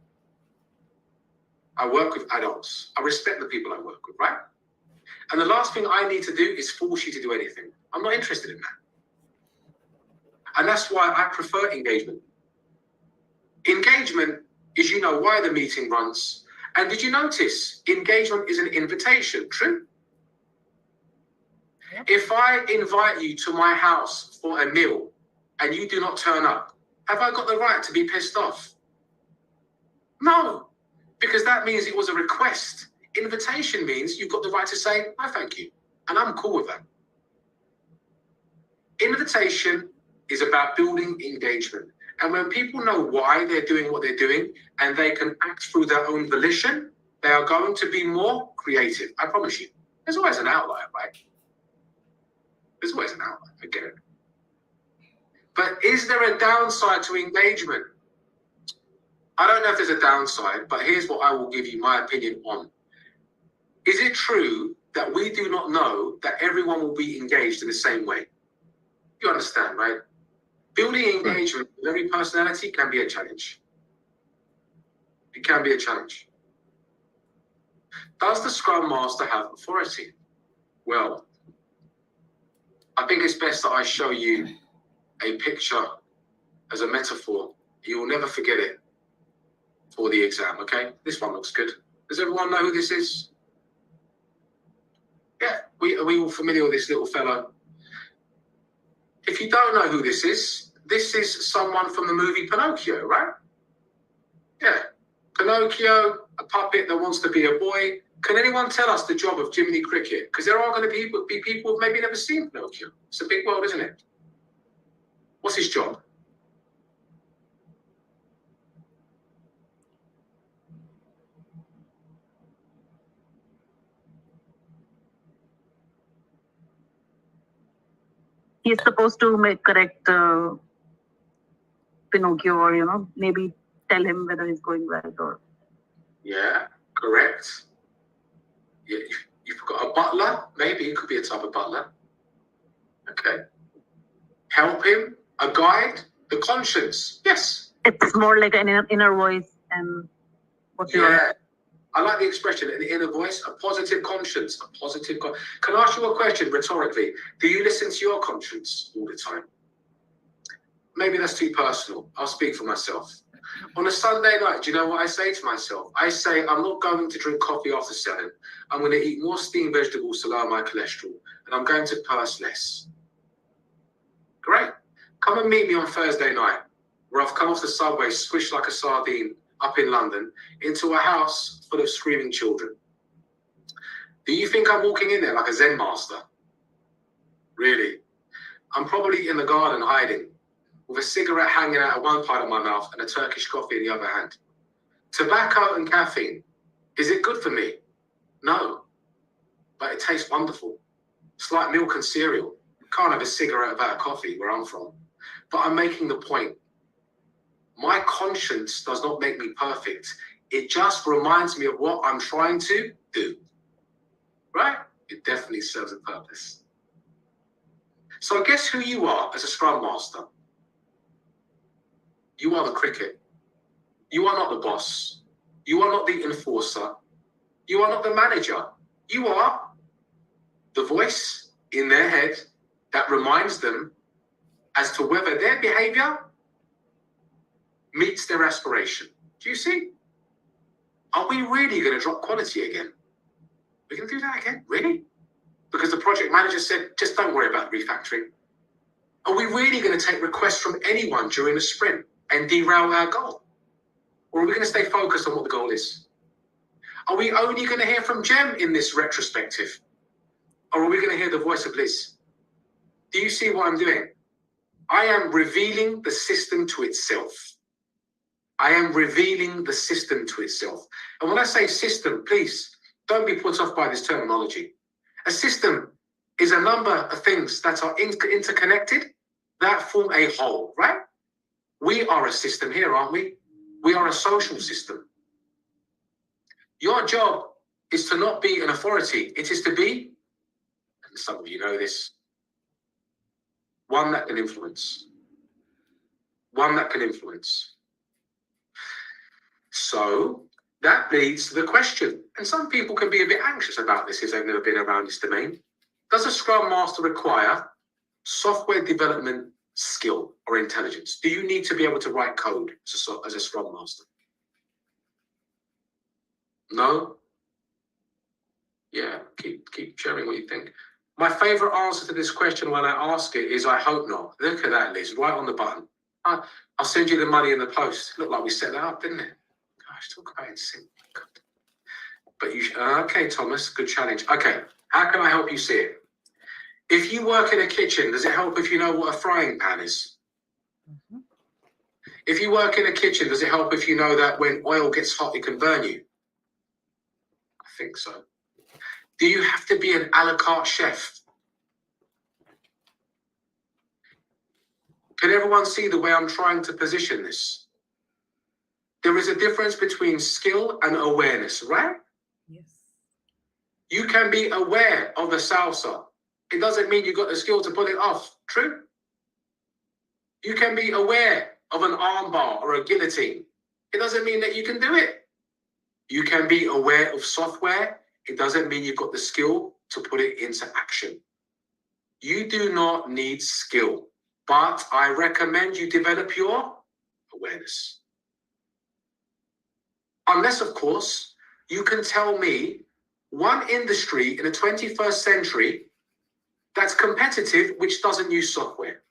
I work with adults. I respect the people I work with, right? And the last thing I need to do is force you to do anything. I'm not interested in that. And that's why I prefer engagement. Engagement is, you know, why the meeting runs. And did you notice engagement is an invitation, true? Yep. If I invite you to my house for a meal and you do not turn up, have I got the right to be pissed off? No, because that means it was a request. Invitation means you've got the right to say, no, thank you. And I'm cool with that. Invitation is about building engagement. And when people know why they're doing what they're doing and they can act through their own volition, they are going to be more creative. I promise you. There's always an outlier, right? There's always an outlier. I get it. But is there a downside to engagement? I don't know if there's a downside, but here's what I will give you my opinion on. Is it true that we do not know that everyone will be engaged in the same way? You understand, right? Building engagement with every personality can be a challenge. It can be a challenge. Does the Scrum Master have authority? Well, I think it's best that I show you a picture as a metaphor. You will never forget it. for the exam, okay? This one looks good. Does everyone know who this is? Yeah, are we all familiar with this little fellow? If you don't know who this is someone from the movie Pinocchio, right? Yeah, Pinocchio, a puppet that wants to be a boy. Can anyone tell us the job of Jiminy Cricket? Because there are going to be people who've maybe never seen Pinocchio. It's a big world, isn't it? What's his job? He's supposed to correct Pinocchio, or maybe tell him whether he's going right or. Yeah, correct. Yeah, you've got a butler. Maybe he could be a type of butler. Okay. Help him, a guide, the conscience. Yes. It's more like an inner voice and what you are. I like the expression, an inner voice, a positive conscience, Can I ask you a question rhetorically? Do you listen to your conscience all the time? Maybe that's too personal. I'll speak for myself. On a Sunday night, do you know what I say to myself? I say, I'm not going to drink coffee after 7. I'm going to eat more steamed vegetables to lower my cholesterol. And I'm going to purse less. Great. Come and meet me on Thursday night, where I've come off the subway, squished like a sardine up in London, into a house full of screaming children. Do you think I'm walking in there like a Zen master? Really? I'm probably in the garden hiding, with a cigarette hanging out of one part of my mouth and a Turkish coffee in the other hand. Tobacco and caffeine, is it good for me? No, but it tastes wonderful. It's like milk and cereal. Can't have a cigarette without a coffee where I'm from. But I'm making the point. My conscience does not make me perfect. It just reminds me of what I'm trying to do. Right? It definitely serves a purpose. So guess who you are as a Scrum Master? You are the cricket. You are not the boss. You are not the enforcer. You are not the manager. You are the voice in their head that reminds them as to whether their behavior meets their aspiration. Do you see? Are we really going to drop quality again? We're going to do that again? Really? Because the project manager said, just don't worry about refactoring. Are we really going to take requests from anyone during the sprint and derail our goal? Or are we going to stay focused on what the goal is? Are we only going to hear from Jem in this retrospective? Or are we going to hear the voice of Liz? Do you see what I'm doing? I am revealing the system to itself. I am revealing the system to itself. And when I say system, please don't be put off by this terminology. A system is a number of things that are interconnected that form a whole, right? We are a system here, aren't we? We are a social system. Your job is to not be an authority. It is to be, and some of you know this, one that can influence. One that can influence. So that leads to the question, and some people can be a bit anxious about this if they've never been around this domain. Does a Scrum Master require software development skill or intelligence? Do you need to be able to write code as a Scrum Master? No? Yeah, keep sharing what you think. My favorite answer to this question when I ask it is, I hope not. Look at that, Liz, right on the button. I'll send you the money in the post. Looked like we set that up, didn't it? Gosh, talk about it. But you, okay, Thomas, good challenge. Okay, how can I help you see it? If you work in a kitchen, does it help if you know what a frying pan is? Mm-hmm. If you work in a kitchen, does it help if you know that when oil gets hot, it can burn you? I think so. Do you have to be an a la carte chef? Can everyone see the way I'm trying to position this? There is a difference between skill and awareness, right? Yes. You can be aware of the salsa. It doesn't mean you've got the skill to pull it off. True? You can be aware of an armbar or a guillotine. It doesn't mean that you can do it. You can be aware of software. It doesn't mean you've got the skill to put it into action. You do not need skill, but I recommend you develop your awareness. Unless, of course, you can tell me one industry in the 21st century that's competitive which doesn't use software.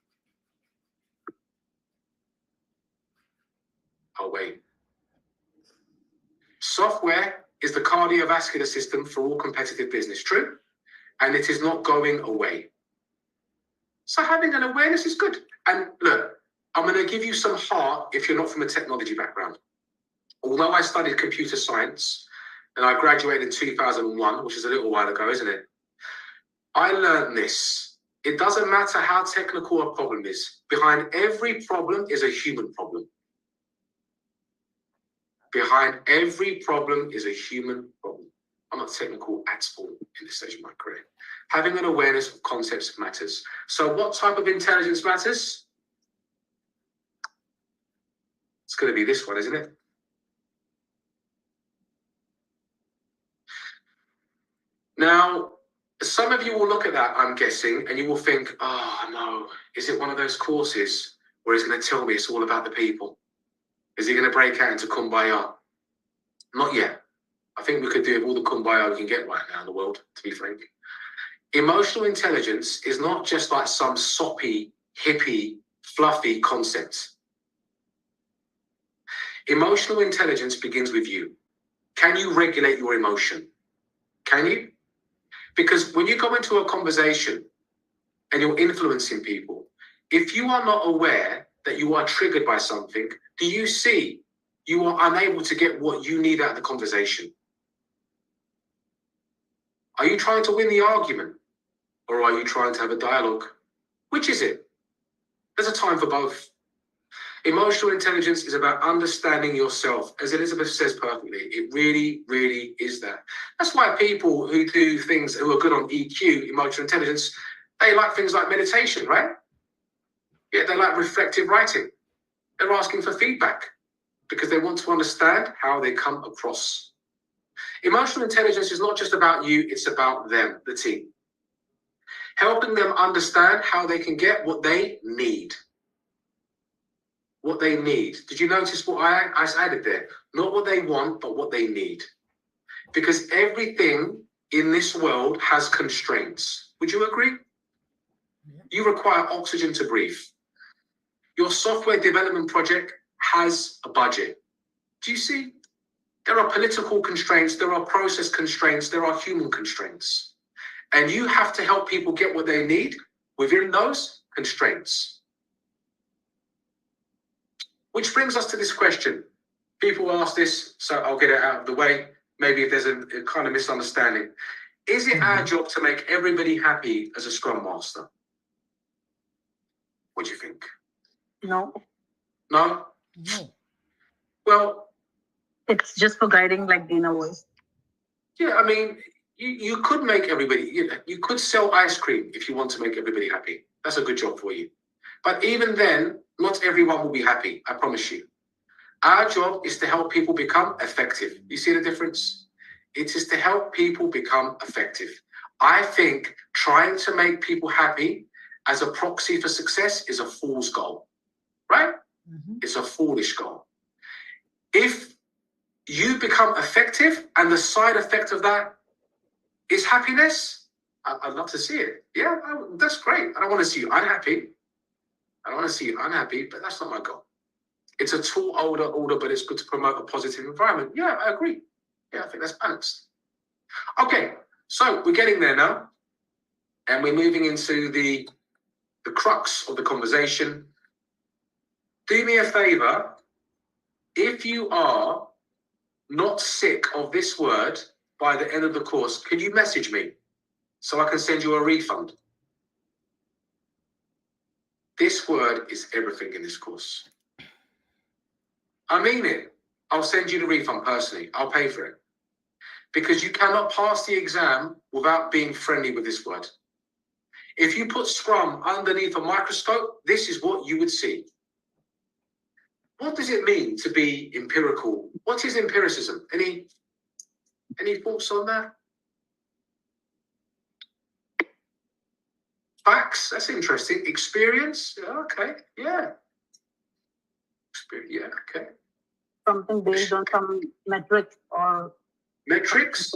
Oh, wait. Software is the cardiovascular system for all competitive business, true? And it is not going away. So having an awareness is good. And look, I'm going to give you some heart if you're not from a technology background. Although I studied computer science and I graduated in 2001, which is a little while ago, isn't it? I learned this. It doesn't matter how technical a problem is. Behind every problem is a human problem. Behind every problem is a human problem. I'm not technical at all in this stage of my career. Having an awareness of concepts matters. So what type of intelligence matters? It's going to be this one, isn't it? Now, some of you will look at that, I'm guessing, and you will think, oh, no, is it one of those courses where he's going to tell me it's all about the people? Is he going to break out into kumbaya? Not yet. I think we could do with all the kumbaya we can get right now in the world, to be frank. Emotional intelligence is not just like some soppy, hippie, fluffy concept. Emotional intelligence begins with you. Can you regulate your emotion? Can you? Because when you go into a conversation and you're influencing people, if you are not aware that you are triggered by something, do you see you are unable to get what you need out of the conversation? Are you trying to win the argument or are you trying to have a dialogue? Which is it? There's a time for both. Emotional intelligence is about understanding yourself. As Elizabeth says perfectly, it really, really is that. That's why people who do things, who are good on EQ, emotional intelligence, they like things like meditation, right? Yeah, they like reflective writing. They're asking for feedback because they want to understand how they come across. Emotional intelligence is not just about you, it's about them, the team. Helping them understand how they can get what they need. What they need. Did you notice what I added there? Not what they want, but what they need. Because everything in this world has constraints. Would you agree? Yeah. You require oxygen to breathe. Your software development project has a budget. Do you see? There are political constraints, there are process constraints, there are human constraints. And you have to help people get what they need within those constraints. Which brings us to this question. People ask this, so I'll get it out of the way. Maybe if there's a kind of misunderstanding. Is it our job to make everybody happy as a Scrum Master? What do you think? No. No? No. Well, it's just for guiding, like Dina was. Yeah, I mean, you could make everybody, you could sell ice cream if you want to make everybody happy. That's a good job for you. But even then, not everyone will be happy, I promise you. Our job is to help people become effective. You see the difference? It is to help people become effective. I think trying to make people happy as a proxy for success is a fool's goal, right? Mm-hmm. It's a foolish goal. If you become effective and the side effect of that is happiness, I'd love to see it. Yeah, that's great. I don't want to see you unhappy. I don't want to see you unhappy, but that's not my goal. It's a tall order, but it's good to promote a positive environment. Yeah, I agree. Yeah, I think that's balanced. Okay, so we're getting there now. And we're moving into the crux of the conversation. Do me a favor. If you are not sick of this word by the end of the course, can you message me so I can send you a refund? This word is everything in this course. I mean it. I'll send you the refund personally. I'll pay for it. Because you cannot pass the exam without being friendly with this word. If you put Scrum underneath a microscope, this is what you would see. What does it mean to be empirical? What is empiricism? Any thoughts on that? Facts, that's interesting. Experience, okay, yeah. Yeah, okay. something based on some metrics or Metrics?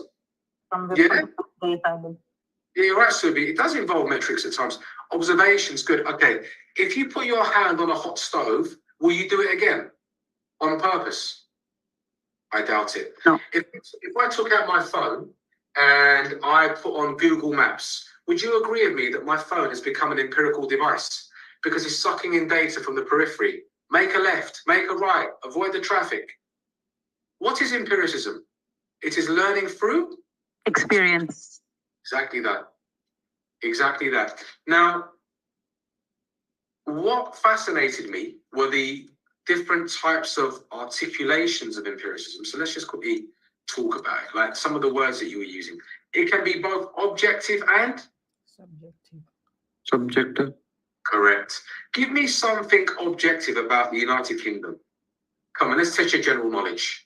some Yeah. verifiable. Yeah, you're right, Subi. It does involve metrics at times. Observation's good. Okay. If you put your hand on a hot stove, will you do it again on purpose? I doubt it. No. If I took out my phone and I put on Google Maps, would you agree with me that my phone has become an empirical device because it's sucking in data from the periphery? Make a left, make a right, avoid the traffic. What is empiricism? It is learning through Experience. exactly that. Exactly that. Now, what fascinated me were the different types of articulations of empiricism. So let's just quickly talk about it, like some of the words that you were using. It can be both objective and Subjective. correct. Give me something objective about the United Kingdom. Come on, let's test your general knowledge.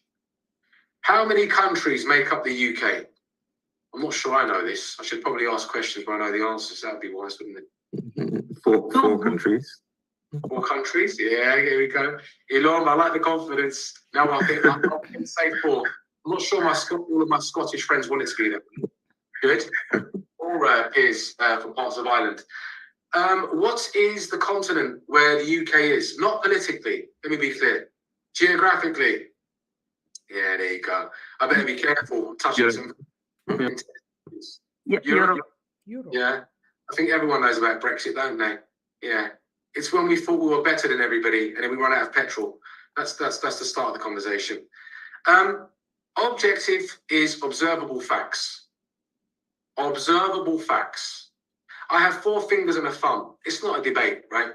How many countries make up the UK? I'm not sure I know this. I should probably ask questions where I know the answers. That would be wise, wouldn't it? Four countries. 4 countries? Yeah, here we go. Elon, I like the confidence. Now I think I'll say 4. I'm not sure all of my Scottish friends want it to be there. Good. Or peers from parts of Ireland. What is the continent where the UK is? Not politically, let me be clear. Geographically. Yeah, there you go. I better be careful touching some. Yeah, Europe. Europe. Yeah. I think everyone knows about Brexit, don't they? Yeah. It's when we thought we were better than everybody and then we run out of petrol. That's the start of the conversation. Objective is observable facts. Observable facts. I have 4 fingers and a thumb. It's not a debate, right?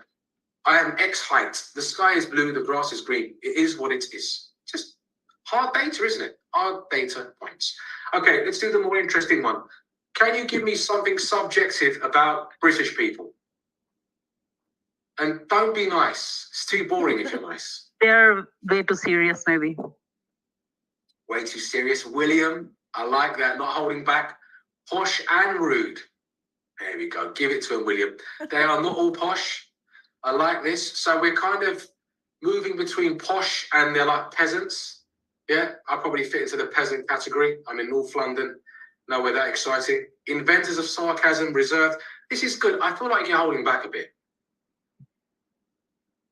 I am X height. The sky is blue, the grass is green. It is what it is. Just hard data, isn't it? Hard data points. Okay, let's do the more interesting one. Can you give me something subjective about British people? And don't be nice. It's too boring if you're nice. They're way too serious, maybe. Way too serious. William, I like that. Not holding back. Posh and rude. There we go. Give it to him, William. They are not all posh. I like this. So we're kind of moving between posh and they're like peasants. Yeah, I probably fit into the peasant category. I'm in North London. Nowhere that exciting. Inventors of sarcasm, reserved. This is good. I feel like you're holding back a bit.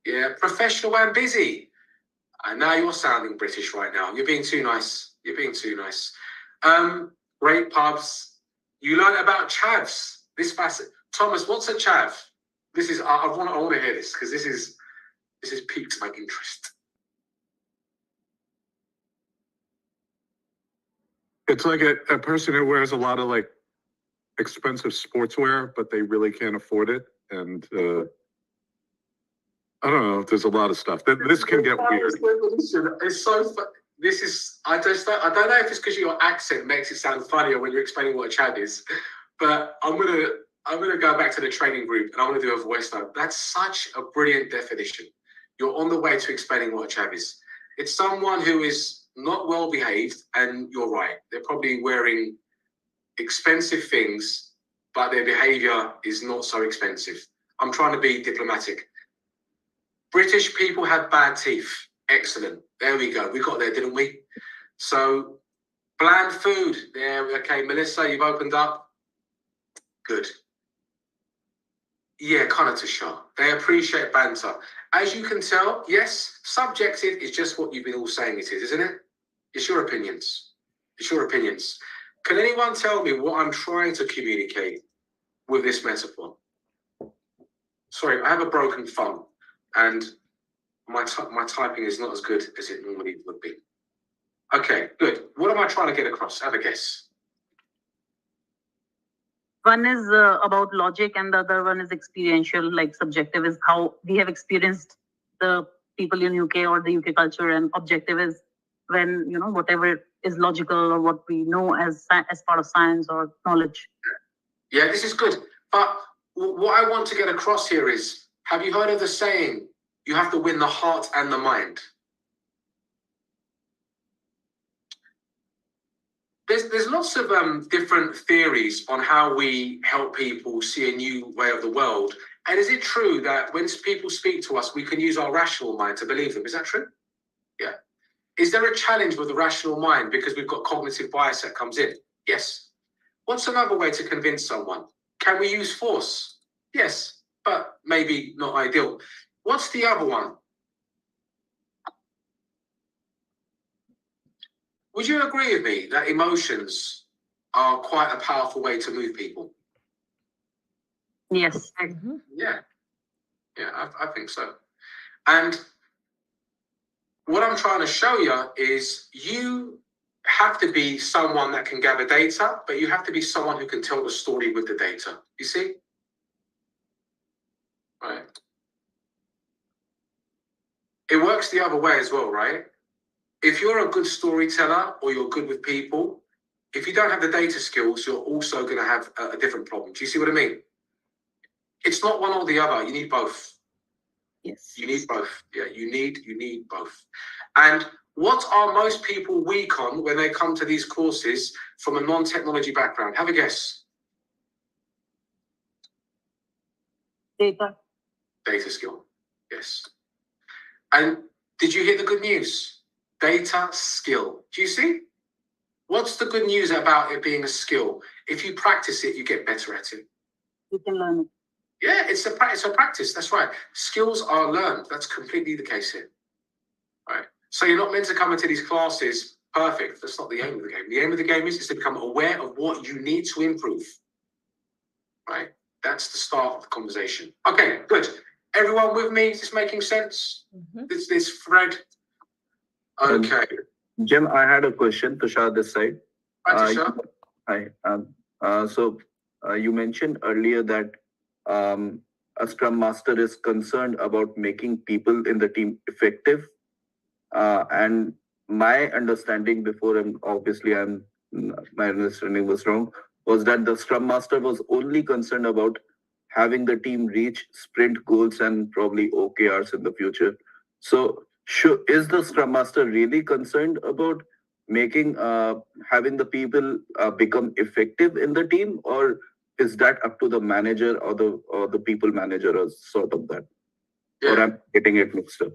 Yeah, professional and busy. And now you're sounding British right now. You're being too nice. You're being too nice. Great pubs. You learn about chavs. This facet. Thomas, what's a chav? This is I want to hear this because this is piqued my interest. It's like a person who wears a lot of like expensive sportswear, but they really can't afford it. And I don't know. There's a lot of stuff. This can get weird. It's so fun. This is I don't know if it's because your accent makes it sound funnier when you're explaining what a chav is, but I'm gonna go back to the training group and I'm gonna do a voice note. That's such a brilliant definition. You're on the way to explaining what a chav is. It's someone who is not well behaved, and you're right. They're probably wearing expensive things, but their behavior is not so expensive. I'm trying to be diplomatic. British people have bad teeth. Excellent. There we go. We got there, didn't we? So, bland food. There. Okay, Melissa, you've opened up. Good. Yeah, kind of Tasha. They appreciate banter. As you can tell, yes, subjective is just what you've been all saying it is, isn't it? It's your opinions. It's your opinions. Can anyone tell me what I'm trying to communicate with this metaphor? Sorry, I have a broken thumb, and my typing is not as good as it normally would be. Okay, good. What am I trying to get across? Have a guess. One is about logic and the other one is experiential, like subjective is how we have experienced the people in UK or the UK culture, and objective is when, you know, whatever is logical or what we know as part of science or knowledge. Yeah, this is good. But what I want to get across here is, have you heard of the saying, you have to win the heart and the mind? There's lots of different theories on how we help people see a new way of the world. And is it true that when people speak to us, we can use our rational mind to believe them? Is that true? Yeah. Is there a challenge with the rational mind because we've got cognitive bias that comes in? Yes. What's another way to convince someone? Can we use force? Yes, but maybe not ideal. What's the other one? Would you agree with me that emotions are quite a powerful way to move people? Yes. Yeah, I think so. And what I'm trying to show you is you have to be someone that can gather data, but you have to be someone who can tell the story with the data. You see? Right. It works the other way as well, right? If you're a good storyteller or you're good with people, if you don't have the data skills, you're also going to have a different problem. Do you see what I mean? It's not one or the other. You need both. Yes. You need both. Yeah, you need both. And what are most people weak on when they come to these courses from a non-technology background? Have a guess. Data. Data skill. Yes. And did you hear the good news? Data skill. Do you see? What's the good news about it being a skill? If you practice it, you get better at it. You can learn it. Yeah, it's a practice. That's right. Skills are learned. That's completely the case here. Right. So you're not meant to come into these classes perfect. That's not the aim of the game. The aim of the game is to become aware of what you need to improve. Right. That's the start of the conversation. Okay, good. Everyone with me? Is this making sense? This thread? Okay. Jim, I had a question. Tushar this side. Hi, Tushar. Hi. So you mentioned earlier that a Scrum Master is concerned about making people in the team effective. And my understanding before, my understanding was wrong, was that the Scrum Master was only concerned about having the team reach sprint goals and probably OKRs in the future. So is the Scrum Master really concerned about making, having the people become effective in the team, or is that up to the manager or the people manager or sort of that? Yeah. Or I'm getting it mixed up?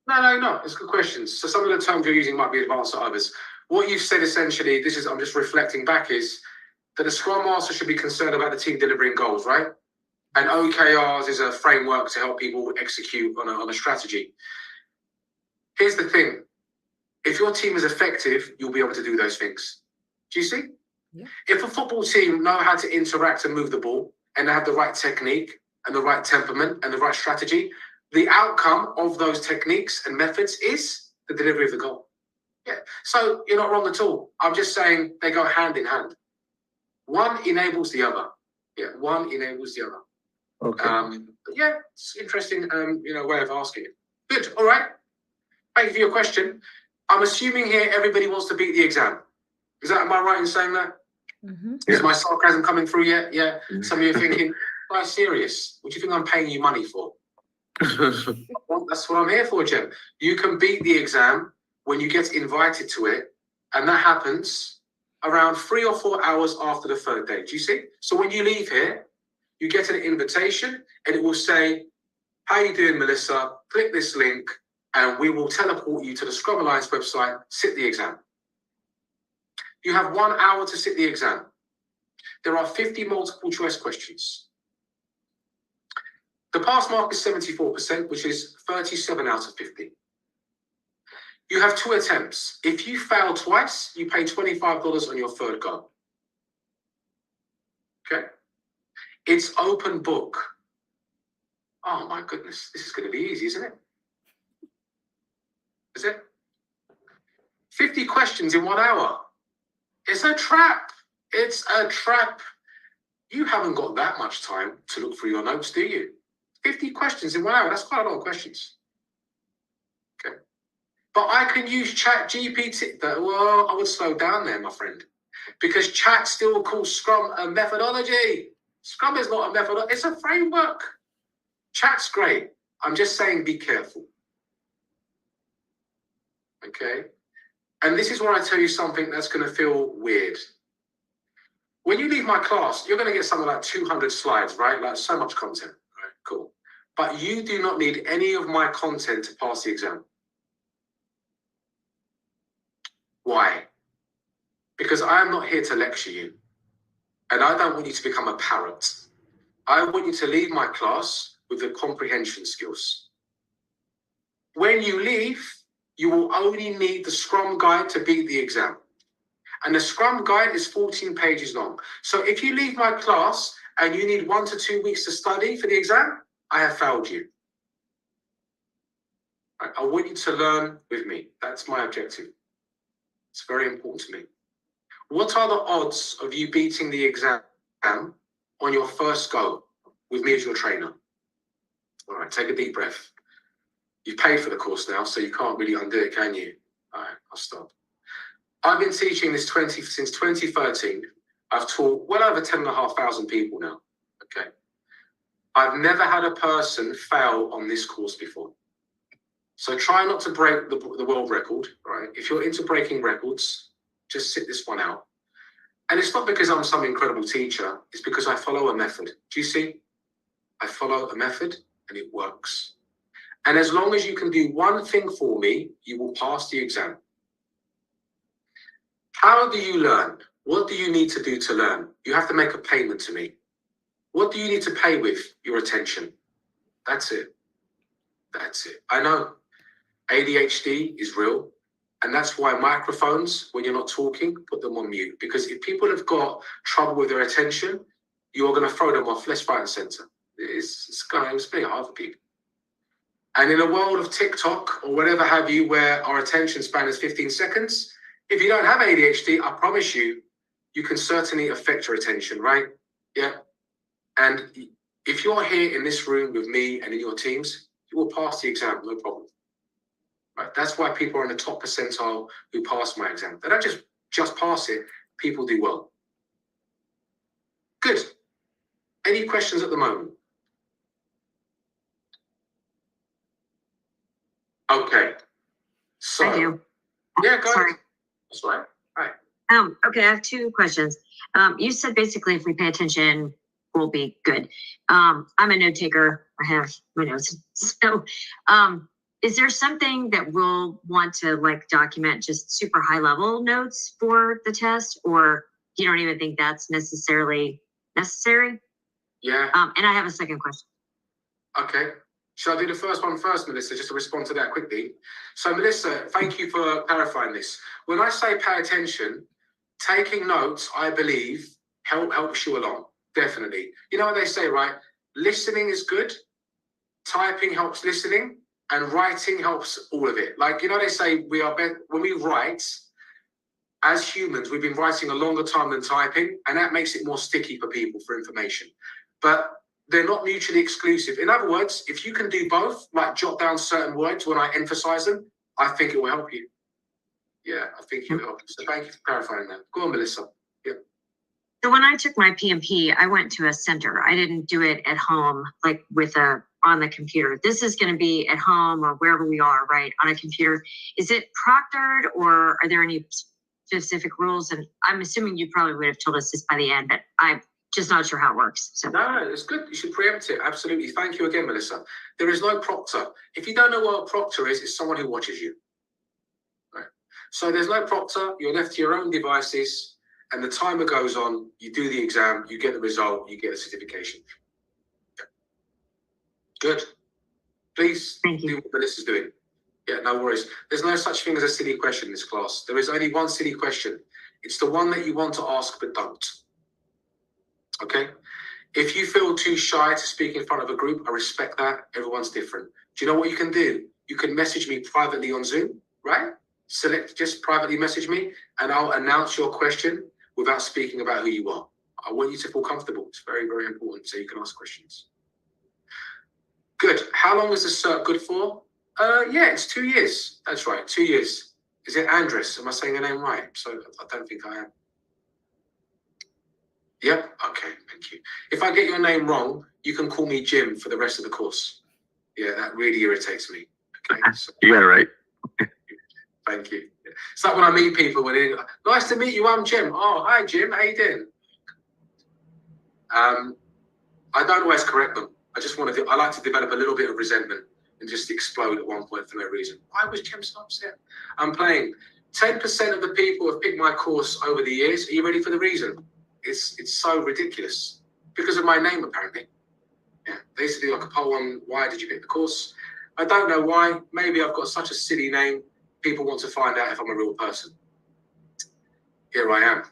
No. It's good questions. So some of the terms you're using might be advanced to others. What you've said essentially, I'm just reflecting back, is that a Scrum Master should be concerned about the team delivering goals, right? And OKRs is a framework to help people execute on a strategy. Here's the thing. If your team is effective, you'll be able to do those things. Do you see? Yeah. If a football team know how to interact and move the ball, and they have the right technique and the right temperament and the right strategy, the outcome of those techniques and methods is the delivery of the goal. Yeah. So you're not wrong at all. I'm just saying they go hand in hand. One enables the other. Yeah, one enables the other. Okay. Yeah, it's interesting, way of asking it. Good. All right. Thank you for your question. I'm assuming here everybody wants to beat the exam. Am I right in saying that? Is my sarcasm coming through yet? Yeah. Some of you are thinking, quite serious. What do you think I'm paying you money for? Well, that's what I'm here for, Jim. You can beat the exam when you get invited to it, and that happens around 3 or 4 hours after the third day. Do you see? So when you leave here, you get an invitation, and it will say, "How you doing, Melissa? Click this link, and we will teleport you to the Scrum Alliance website. Sit the exam." You have 1 hour to sit the exam. There are 50 multiple choice questions. The pass mark is 74%, which is 37 out of 50. You have 2 attempts. If you fail twice, you pay $25 on your third go. Okay? It's open book. Oh my goodness, this is going to be easy, isn't it? Is it? 50 questions in 1 hour. It's a trap. It's a trap. You haven't got that much time to look through your notes, do you? 50 questions in 1 hour. That's quite a lot of questions. Okay. But I can use Chat GPT. Well, I would slow down there, my friend. Because Chat still calls Scrum a methodology. Scrum is not a methodology. It's a framework. Chat's great. I'm just saying be careful. Okay? And this is where I tell you something that's going to feel weird. When you leave my class, you're going to get something like 200 slides, right? Like so much content. Right? Cool. But you do not need any of my content to pass the exam. Why? Because I am not here to lecture you. And I don't want you to become a parrot. I want you to leave my class with the comprehension skills. When you leave, you will only need the Scrum Guide to beat the exam. And the Scrum Guide is 14 pages long. So if you leave my class and you need 1 to 2 weeks to study for the exam, I have failed you. I want you to learn with me. That's my objective. It's very important to me. What are the odds of you beating the exam on your first go with me as your trainer? All right, take a deep breath. You've paid for the course now, so you can't really undo it, can you? All right, I'll stop. I've been teaching this since 2013. I've taught well over 10,500 people now, okay? I've never had a person fail on this course before. So try not to break the world record, right? If you're into breaking records, just sit this one out. And it's not because I'm some incredible teacher, it's because I follow a method. Do you see? I follow a method and it works. And as long as you can do one thing for me, you will pass the exam. How do you learn? What do you need to do to learn? You have to make a payment to me. What do you need to pay with? Your attention. That's it. That's it. I know ADHD is real. And that's why microphones, when you're not talking, put them on mute. Because if people have got trouble with their attention, you're going to throw them off left, right, and center. It's pretty hard for people. And in a world of TikTok or whatever have you, where our attention span is 15 seconds, if you don't have ADHD, I promise you, you can certainly affect your attention, right? Yeah. And if you're here in this room with me and in your teams, you will pass the exam, no problem. Right? That's why people are in the top percentile who pass my exam. They don't just pass it, people do well. Good. Any questions at the moment? Okay. So, I do. Yeah, go Sorry. ahead. That's right. All right. Okay, I have 2 questions. You said basically if we pay attention, we'll be good. I'm a note taker. I have my notes. So, is there something that we'll want to like document just super high level notes for the test, or you don't even think that's necessarily necessary? Yeah. And I have a second question. Okay. Shall I do the first one first, Melissa, just to respond to that quickly? So, Melissa, thank you for clarifying this. When I say pay attention, taking notes, I believe, helps you along, definitely. You know what they say, right? Listening is good, typing helps listening, and writing helps all of it. Like, you know, they say we are better when we write, as humans, we've been writing a longer time than typing, and that makes it more sticky for people for information. But they're not mutually exclusive. In other words, if you can do both, like jot down certain words when I emphasize them, I think it will help you. Yeah, I think it will help you. So thank you for clarifying that. Go on, Melissa. Yeah. So when I took my PMP, I went to a center. I didn't do it at home, like on the computer. This is going to be at home or wherever we are, right, on a computer. Is it proctored, or are there any specific rules? And I'm assuming you probably would have told us this by the end, but I'm just not sure how it works. So No, it's good. You should preempt it. Absolutely. Thank you again, Melissa. There is no proctor. If you don't know what a proctor is, it's someone who watches you. Right. So there's no proctor. You're left to your own devices, and the timer goes on. You do the exam. You get the result. You get a certification. Good. Please do what Melissa's doing. Yeah, no worries. There's no such thing as a silly question in this class. There is only one silly question. It's the one that you want to ask but don't. Okay? If you feel too shy to speak in front of a group, I respect that. Everyone's different. Do you know what you can do? You can message me privately on Zoom, right? Just privately message me, and I'll announce your question without speaking about who you are. I want you to feel comfortable. It's very, very important so you can ask questions. Good. How long is the cert good for? Yeah, it's 2 years. That's right, 2 years. Is it Andres? Am I saying the name right? So I don't think I am. Yep. Okay, thank you. If I get your name wrong, you can call me Jim for the rest of the course. Yeah, that really irritates me. Okay. So, Yeah, right. thank you. It's like when I meet people, nice to meet you, I'm Jim. Oh, hi Jim, how you doing? I don't always correct them. I like to develop a little bit of resentment and just explode at one point for no reason. Why was Jim so upset? I'm playing. 10% of the people have picked my course over the years. Are you ready for the reason? It's so ridiculous. Because of my name, apparently. Yeah, they used to do like a poll on why did you pick the course. I don't know why. Maybe I've got such a silly name. People want to find out if I'm a real person. Here I am.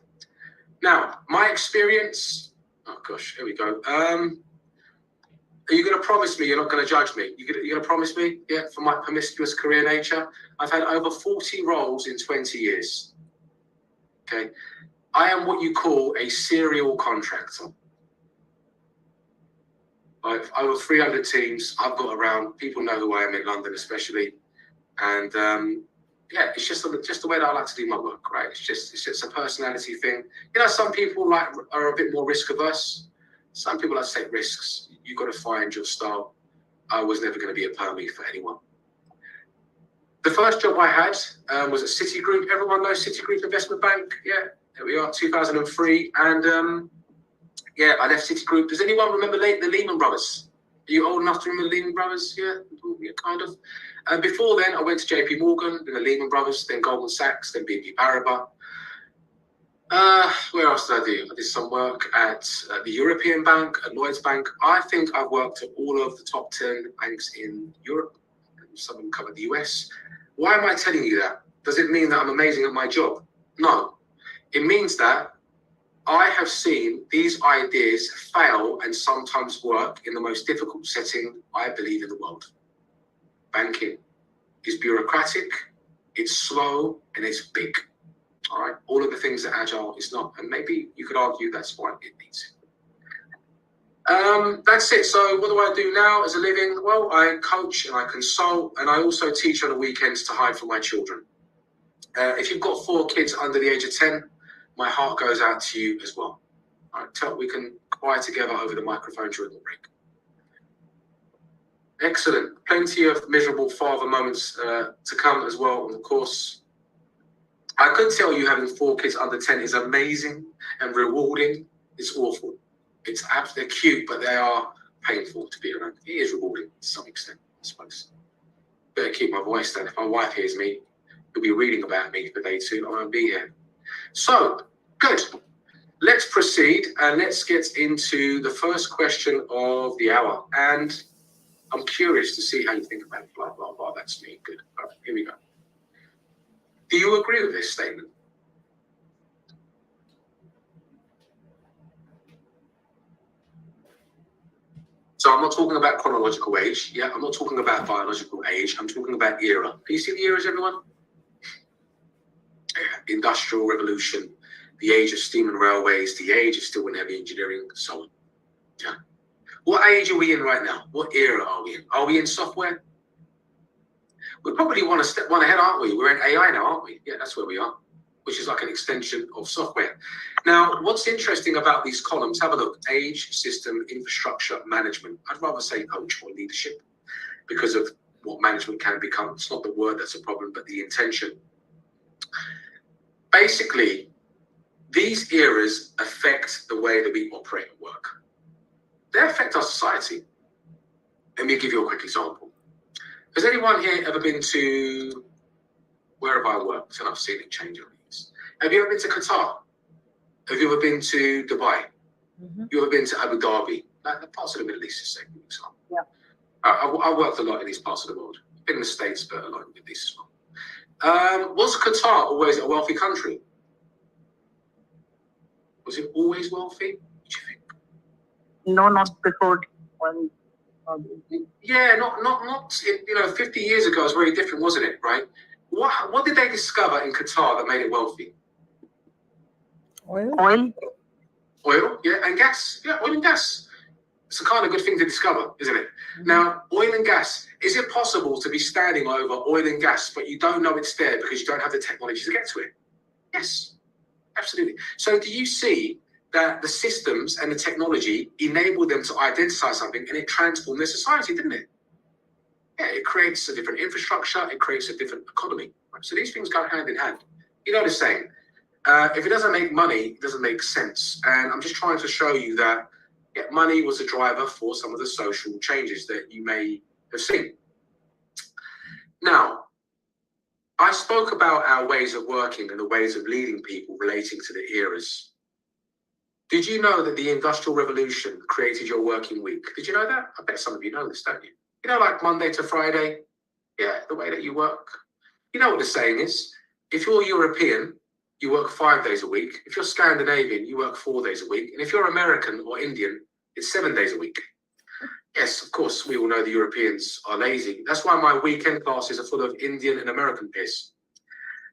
Now, my experience. Oh gosh, here we go. Are you going to promise me you're not going to judge me? You're going to promise me? Yeah, for my promiscuous career nature. I've had over 40 roles in 20 years. Okay. I am what you call a serial contractor. Like over 300 teams I've got around. People know who I am in London, especially. And yeah, it's just the way that I like to do my work, right? It's just a personality thing. You know, some people are a bit more risk averse. Some people like to take risks. You've got to find your style. I was never going to be a permie for anyone. The first job I had was at Citigroup. Everyone knows Citigroup Investment Bank. Yeah, there we are, 2003. And yeah, I left Citigroup. Does anyone remember the Lehman Brothers? Are you old enough to remember the Lehman Brothers? Yeah, kind of. Before then, I went to JP Morgan, then the Lehman Brothers, then Goldman Sachs, then BNP Paribas. Where else did I do? I did some work at the European Bank, at Lloyds Bank. I think I've worked at all of the top 10 banks in Europe. Some of them cover the US. Why am I telling you that? Does it mean that I'm amazing at my job? No. It means that I have seen these ideas fail and sometimes work in the most difficult setting, I believe, in the world. Banking is bureaucratic, it's slow, and it's big. All right, all of the things that Agile is not, and maybe you could argue that's why it needs it. That's it. So what do I do now as a living? Well, I coach and I consult, and I also teach on the weekends to hide from my children. If you've got 4 kids under the age of 10, my heart goes out to you as well. All right, we can cry together over the microphone during the break. Excellent. Plenty of miserable father moments to come as well on the course. I could tell you having 4 kids under 10 is amazing and rewarding. It's awful. It's absolutely cute, but they are painful to be around. It is rewarding to some extent, I suppose. Better keep my voice down. If my wife hears me, you'll be reading about me for day 2. I won't be here. So, good. Let's proceed and let's get into the first question of the hour. And I'm curious to see how you think about it. Blah, blah, blah. That's me. Good. All right, here we go. Do you agree with this statement? So I'm not talking about chronological age. Yeah, I'm not talking about biological age. I'm talking about era. Can you see the eras, everyone? Yeah, Industrial Revolution, the age of steam and railways, the age of steel and heavy engineering, so on. Yeah. What age are we in right now? What era are we in? Are we in software? We're probably one ahead, aren't we? We're in AI now, aren't we? Yeah, that's where we are, which is like an extension of software. Now, what's interesting about these columns, have a look. Age, system, infrastructure, management. I'd rather say coach or leadership because of what management can become. It's not the word that's a problem, but the intention. Basically, these eras affect the way that we operate and work. They affect our society. Let me give you a quick example. Has anyone here ever been to, where have I worked and I've seen it change over the years? Have you ever been to Qatar? Have you ever been to Dubai? Mm-hmm. You ever been to Abu Dhabi? Like the parts of the Middle East is a good example. Yeah. I worked a lot in these parts of the world. Been in the States, but a lot in the Middle East as well. Was Qatar always a wealthy country? Was it always wealthy? What do you think? No, not before. Yeah, not 50 years ago it was very different, wasn't it, right? What did they discover in Qatar that made it wealthy? Oil, yeah, and gas. Yeah, oil and gas. It's a kind of good thing to discover, isn't it? Mm-hmm. Now, oil and gas. Is it possible to be standing over oil and gas, but you don't know it's there because you don't have the technology to get to it? Yes, absolutely. So do you see that the systems and the technology enabled them to identify something and it transformed their society, didn't it? Yeah, it creates a different infrastructure, it creates a different economy. Right? So these things go hand in hand. You know the saying, if it doesn't make money, it doesn't make sense. And I'm just trying to show you that money was a driver for some of the social changes that you may have seen. Now, I spoke about our ways of working and the ways of leading people relating to the eras. Did you know that the Industrial Revolution created your working week? Did you know that? I bet some of you know this, don't you? You know, like Monday to Friday? Yeah, the way that you work. You know what the saying is? If you're European, you work 5 days a week. If you're Scandinavian, you work 4 days a week. And if you're American or Indian, it's 7 days a week. Yes, of course, we all know the Europeans are lazy. That's why my weekend classes are full of Indian and American piss.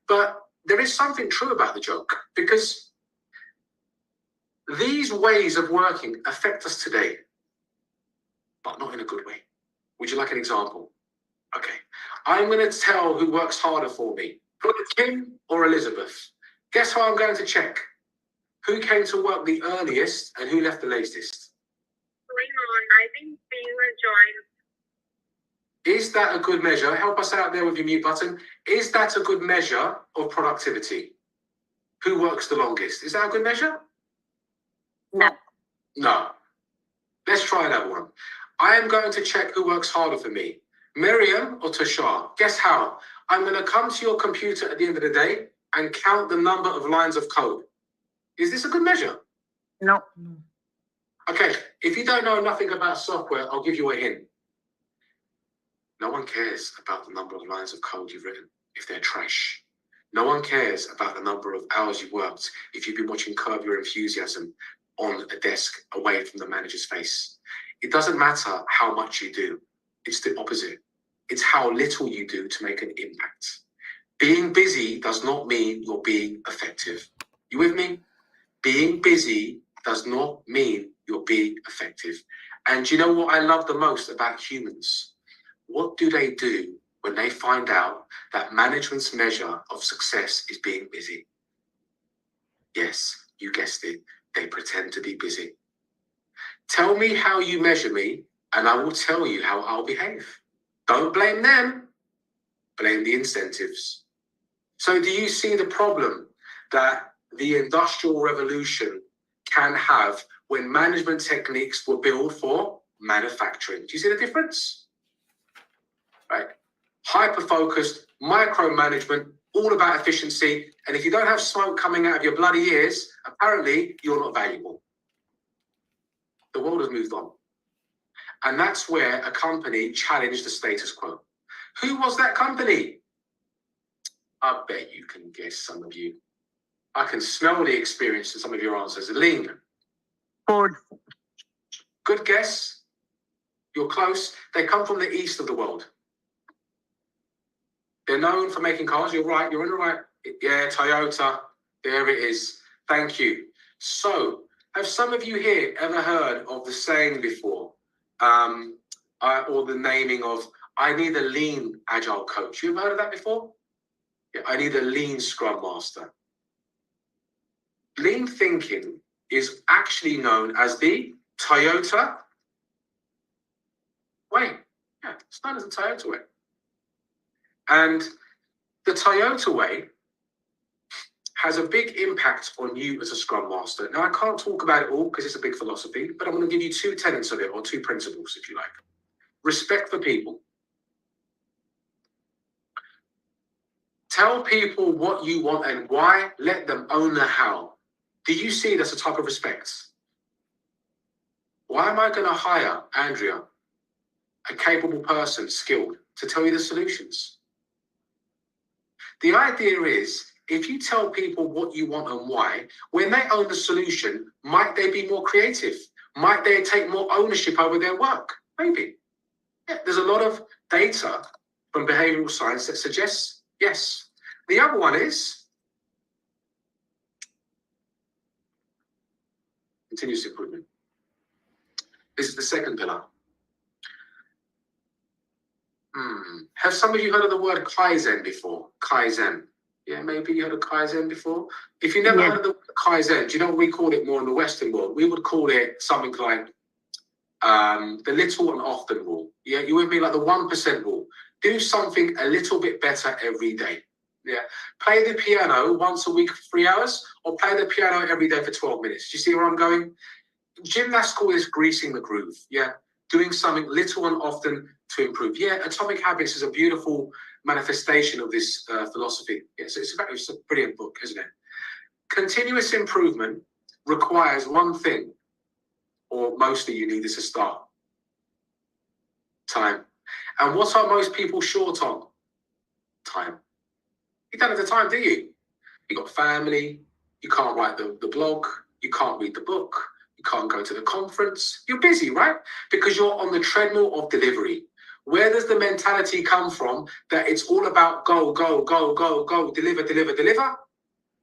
But there is something true about the joke, because these ways of working affect us today, but not in a good way. Would you like an example? Okay. I'm going to tell who works harder for me, Kim or Elizabeth. Guess how I'm going to check? Who came to work the earliest and who left the latest? I think Peter joined. Is that a good measure? Help us out there with your mute button. Is that a good measure of productivity? Who works the longest? Is that a good measure? No. No. Let's try another one. I am going to check who works harder for me. Miriam or Tashar? Guess how? I'm going to come to your computer at the end of the day and count the number of lines of code. Is this a good measure? No. Okay, if you don't know nothing about software, I'll give you a hint. No one cares about the number of lines of code you've written if they're trash. No one cares about the number of hours you've worked if you've been watching Curb Your Enthusiasm on a desk away from the manager's face. It doesn't matter how much you do. It's the opposite. It's how little you do to make an impact. Being busy does not mean you're being effective. You with me? Being busy does not mean you're being effective. And you know what I love the most about humans? What do they do when they find out that management's measure of success is being busy? Yes, you guessed it. They pretend to be busy. Tell me how you measure me, and I will tell you how I'll behave. Don't blame them. Blame the incentives. So do you see the problem that the Industrial Revolution can have when management techniques were built for manufacturing? Do you see the difference? Right? Hyper-focused, micromanagement, all about efficiency. And if you don't have smoke coming out of your bloody ears, apparently you're not valuable. The world has moved on. And that's where a company challenged the status quo. Who was that company? I bet you can guess, some of you. I can smell the experience in some of your answers. Ling. Ford. Good guess. You're close. They come from the east of the world. They're known for making cars. You're right. You're in the right. Yeah, Toyota. There it is. Thank you. So, have some of you here ever heard of the saying before? Or the naming of, I need a lean agile coach. You ever heard of that before? Yeah, I need a lean scrum master. Lean thinking is actually known as the Toyota way. Yeah, it's known as the Toyota way. And the Toyota way has a big impact on you as a scrum master. Now, I can't talk about it all because it's a big philosophy, but I'm going to give you 2 tenets of it, or 2 principles, if you like. Respect for people. Tell people what you want and why. Let them own the how. Do you see that's a type of respect? Why am I going to hire Andrea, a capable person, skilled, to tell you the solutions? The idea is, if you tell people what you want and why, when they own the solution, might they be more creative? Might they take more ownership over their work? Maybe. Yeah, there's a lot of data from behavioral science that suggests yes. The other one is continuous improvement. This is the second pillar. Have some of you heard of the word Kaizen before? Kaizen. Yeah, maybe you heard of Kaizen before. If you never heard of the word Kaizen, do you know what we call it more in the Western world? We would call it something like the little and often rule. Yeah, you with me? Like the 1% rule. Do something a little bit better every day. Yeah, play the piano once a week for 3 hours, or play the piano every day for 12 minits. Do you see where I'm going? Gymnastics is greasing the groove. Yeah, doing something little and often to improve. Yeah, Atomic Habits is a beautiful manifestation of this philosophy. Yes, it's a brilliant book, isn't it? Continuous improvement requires one thing, or mostly you need is a start. Time. And what are most people short on? Time. You don't have the time, do you? You got family, you can't write the blog, you can't read the book, you can't go to the conference. You're busy, right? Because you're on the treadmill of delivery. Where does the mentality come from that it's all about go, go, go, go, go, deliver, deliver, deliver?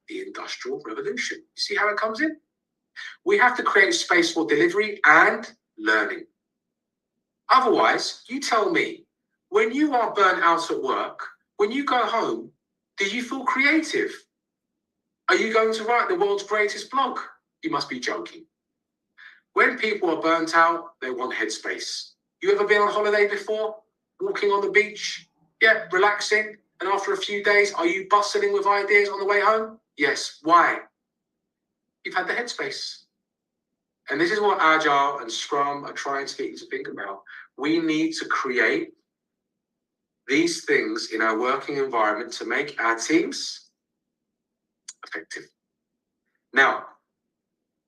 The Industrial Revolution. You see how it comes in? We have to create space for delivery and learning. Otherwise, you tell me, when you are burnt out at work, when you go home, do you feel creative? Are you going to write the world's greatest blog? You must be joking. When people are burnt out, they want headspace. You ever been on holiday before? Walking on the beach? Yeah, relaxing. And after a few days, are you bustling with ideas on the way home? Yes. Why? You've had the headspace. And this is what Agile and Scrum are trying to get you to think about. We need to create these things in our working environment to make our teams effective. Now,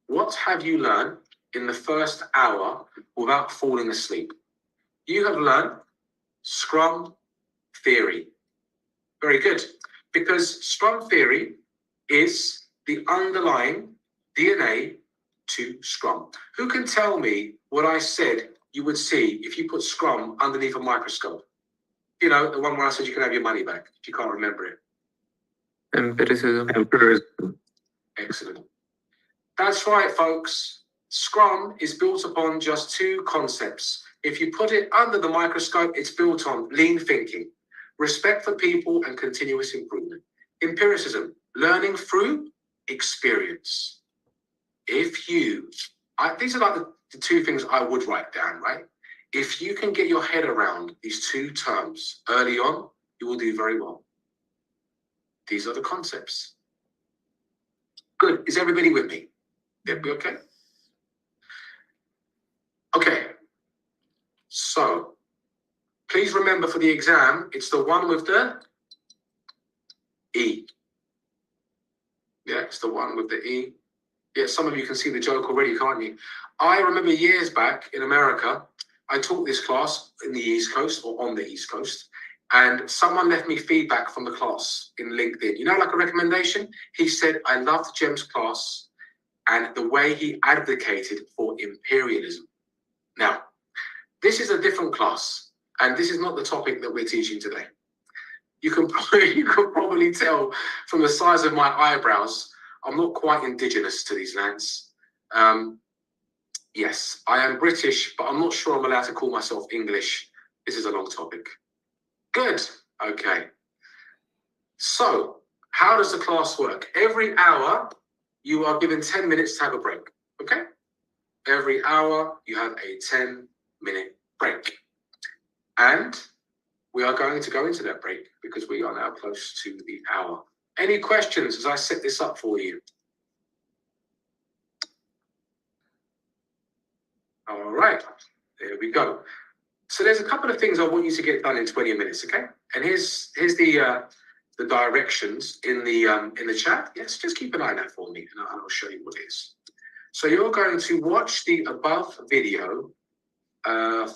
what have you learned in the first hour without falling asleep? You have learned Scrum theory. Very good. Because Scrum theory is the underlying DNA to Scrum. Who can tell me what I said you would see if you put Scrum underneath a microscope? You know, the one where I said you can have your money back if you can't remember it. Empiricism. Excellent. That's right, folks. Scrum is built upon just two concepts. If you put it under the microscope, it's built on lean thinking, respect for people, and continuous improvement. Empiricism, learning through experience. If you, these are like the two things I would write down, right? If you can get your head around these two terms early on, you will do very well. These are the concepts. Good. Is everybody with me? They'll be okay? Okay. So, please remember for the exam, it's the one with the E. Yeah, it's the one with the E. Yeah, some of you can see the joke already, can't you? I remember years back in America, I taught this class in the East Coast or on the East Coast, and someone left me feedback from the class in LinkedIn. You know, like a recommendation? He said, I loved Jem's class and the way he advocated for imperialism. Now, this is a different class, and this is not the topic that we're teaching today. You can probably tell from the size of my eyebrows, I'm not quite indigenous to these lands. Yes, I am British, but I'm not sure I'm allowed to call myself English. This is a long topic. Good. Okay. So, how does the class work? Every hour, you are given 10 minutes to have a break. Okay? Every hour, you have a 10-minute break. And we are going to go into that break because we are now close to the hour. Any questions as I set this up for you? All right, there we go. So there's a couple of things I want you to get done in 20 minutes, okay? And here's the directions in the chat. Yes, just keep an eye on that for me, and I'll show you what it is. So you're going to watch the above video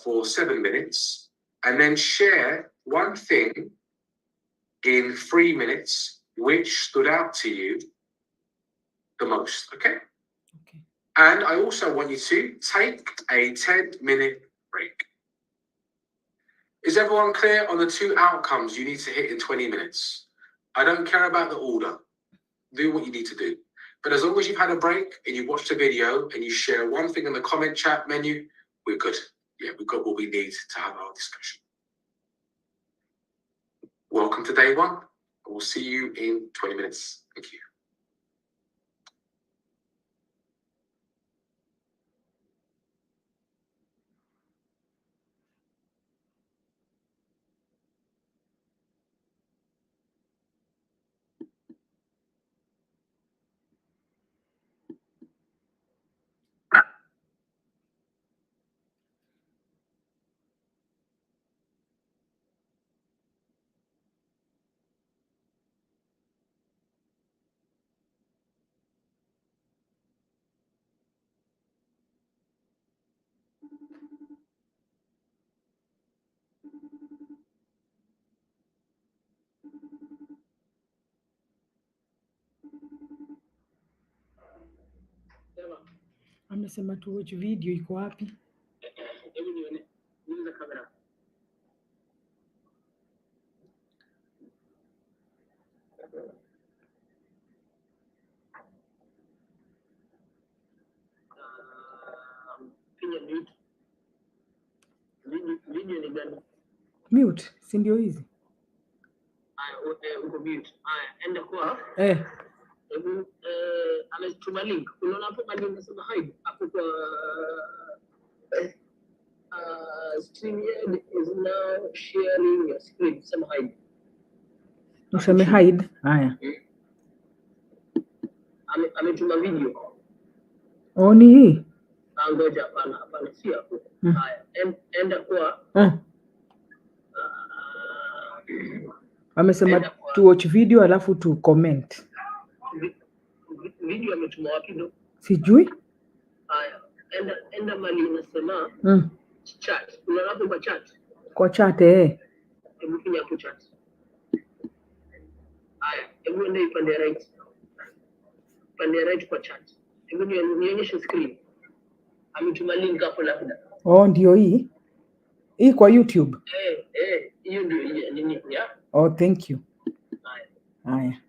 for 7 minutes, and then share one thing in 3 minutes which stood out to you the most, okay? Okay. And I also want you to take a 10-minute break. Is everyone clear on the 2 outcomes you need to hit in 20 minutes? I don't care about the order. Do what you need to do. But as long as you've had a break and you watched a video and you share one thing in the comment chat menu, we're good. Yeah, we've got what we need to have our discussion. Welcome to day 1. We'll see you in 20 minutes. Thank you. Amesema tu watch video iko wapi? Hebu nione. Niuza kamera. Pinya mute. Video ni gani? Mute, si ndio hizi? Uko mute. Enda kwa. Hebu ametuma link. Unaona hapo mali unasema hide hapo kwa StreamYard is now sharing your screen. Sema hide. Useme hide. Haya. Ametuma video. Ni hii? Ngoja, hapana, si hapo. Haya, enda kwa amesema tu watch video alafu tu comment. Video ametuma wapi ndo? Sijui. Haya, enda mali unasema chat. Unaona hapo kwa chat? Kwa chat Hebu finya hapo chat. Haya, hebu enda ipande right. Pande right kwa chat. Hebu nionyeshe screen. Ametuma link hapo labda. Ndio hii. Hii kwa YouTube. Hiyo ndio nini ya? Thank you. Haya.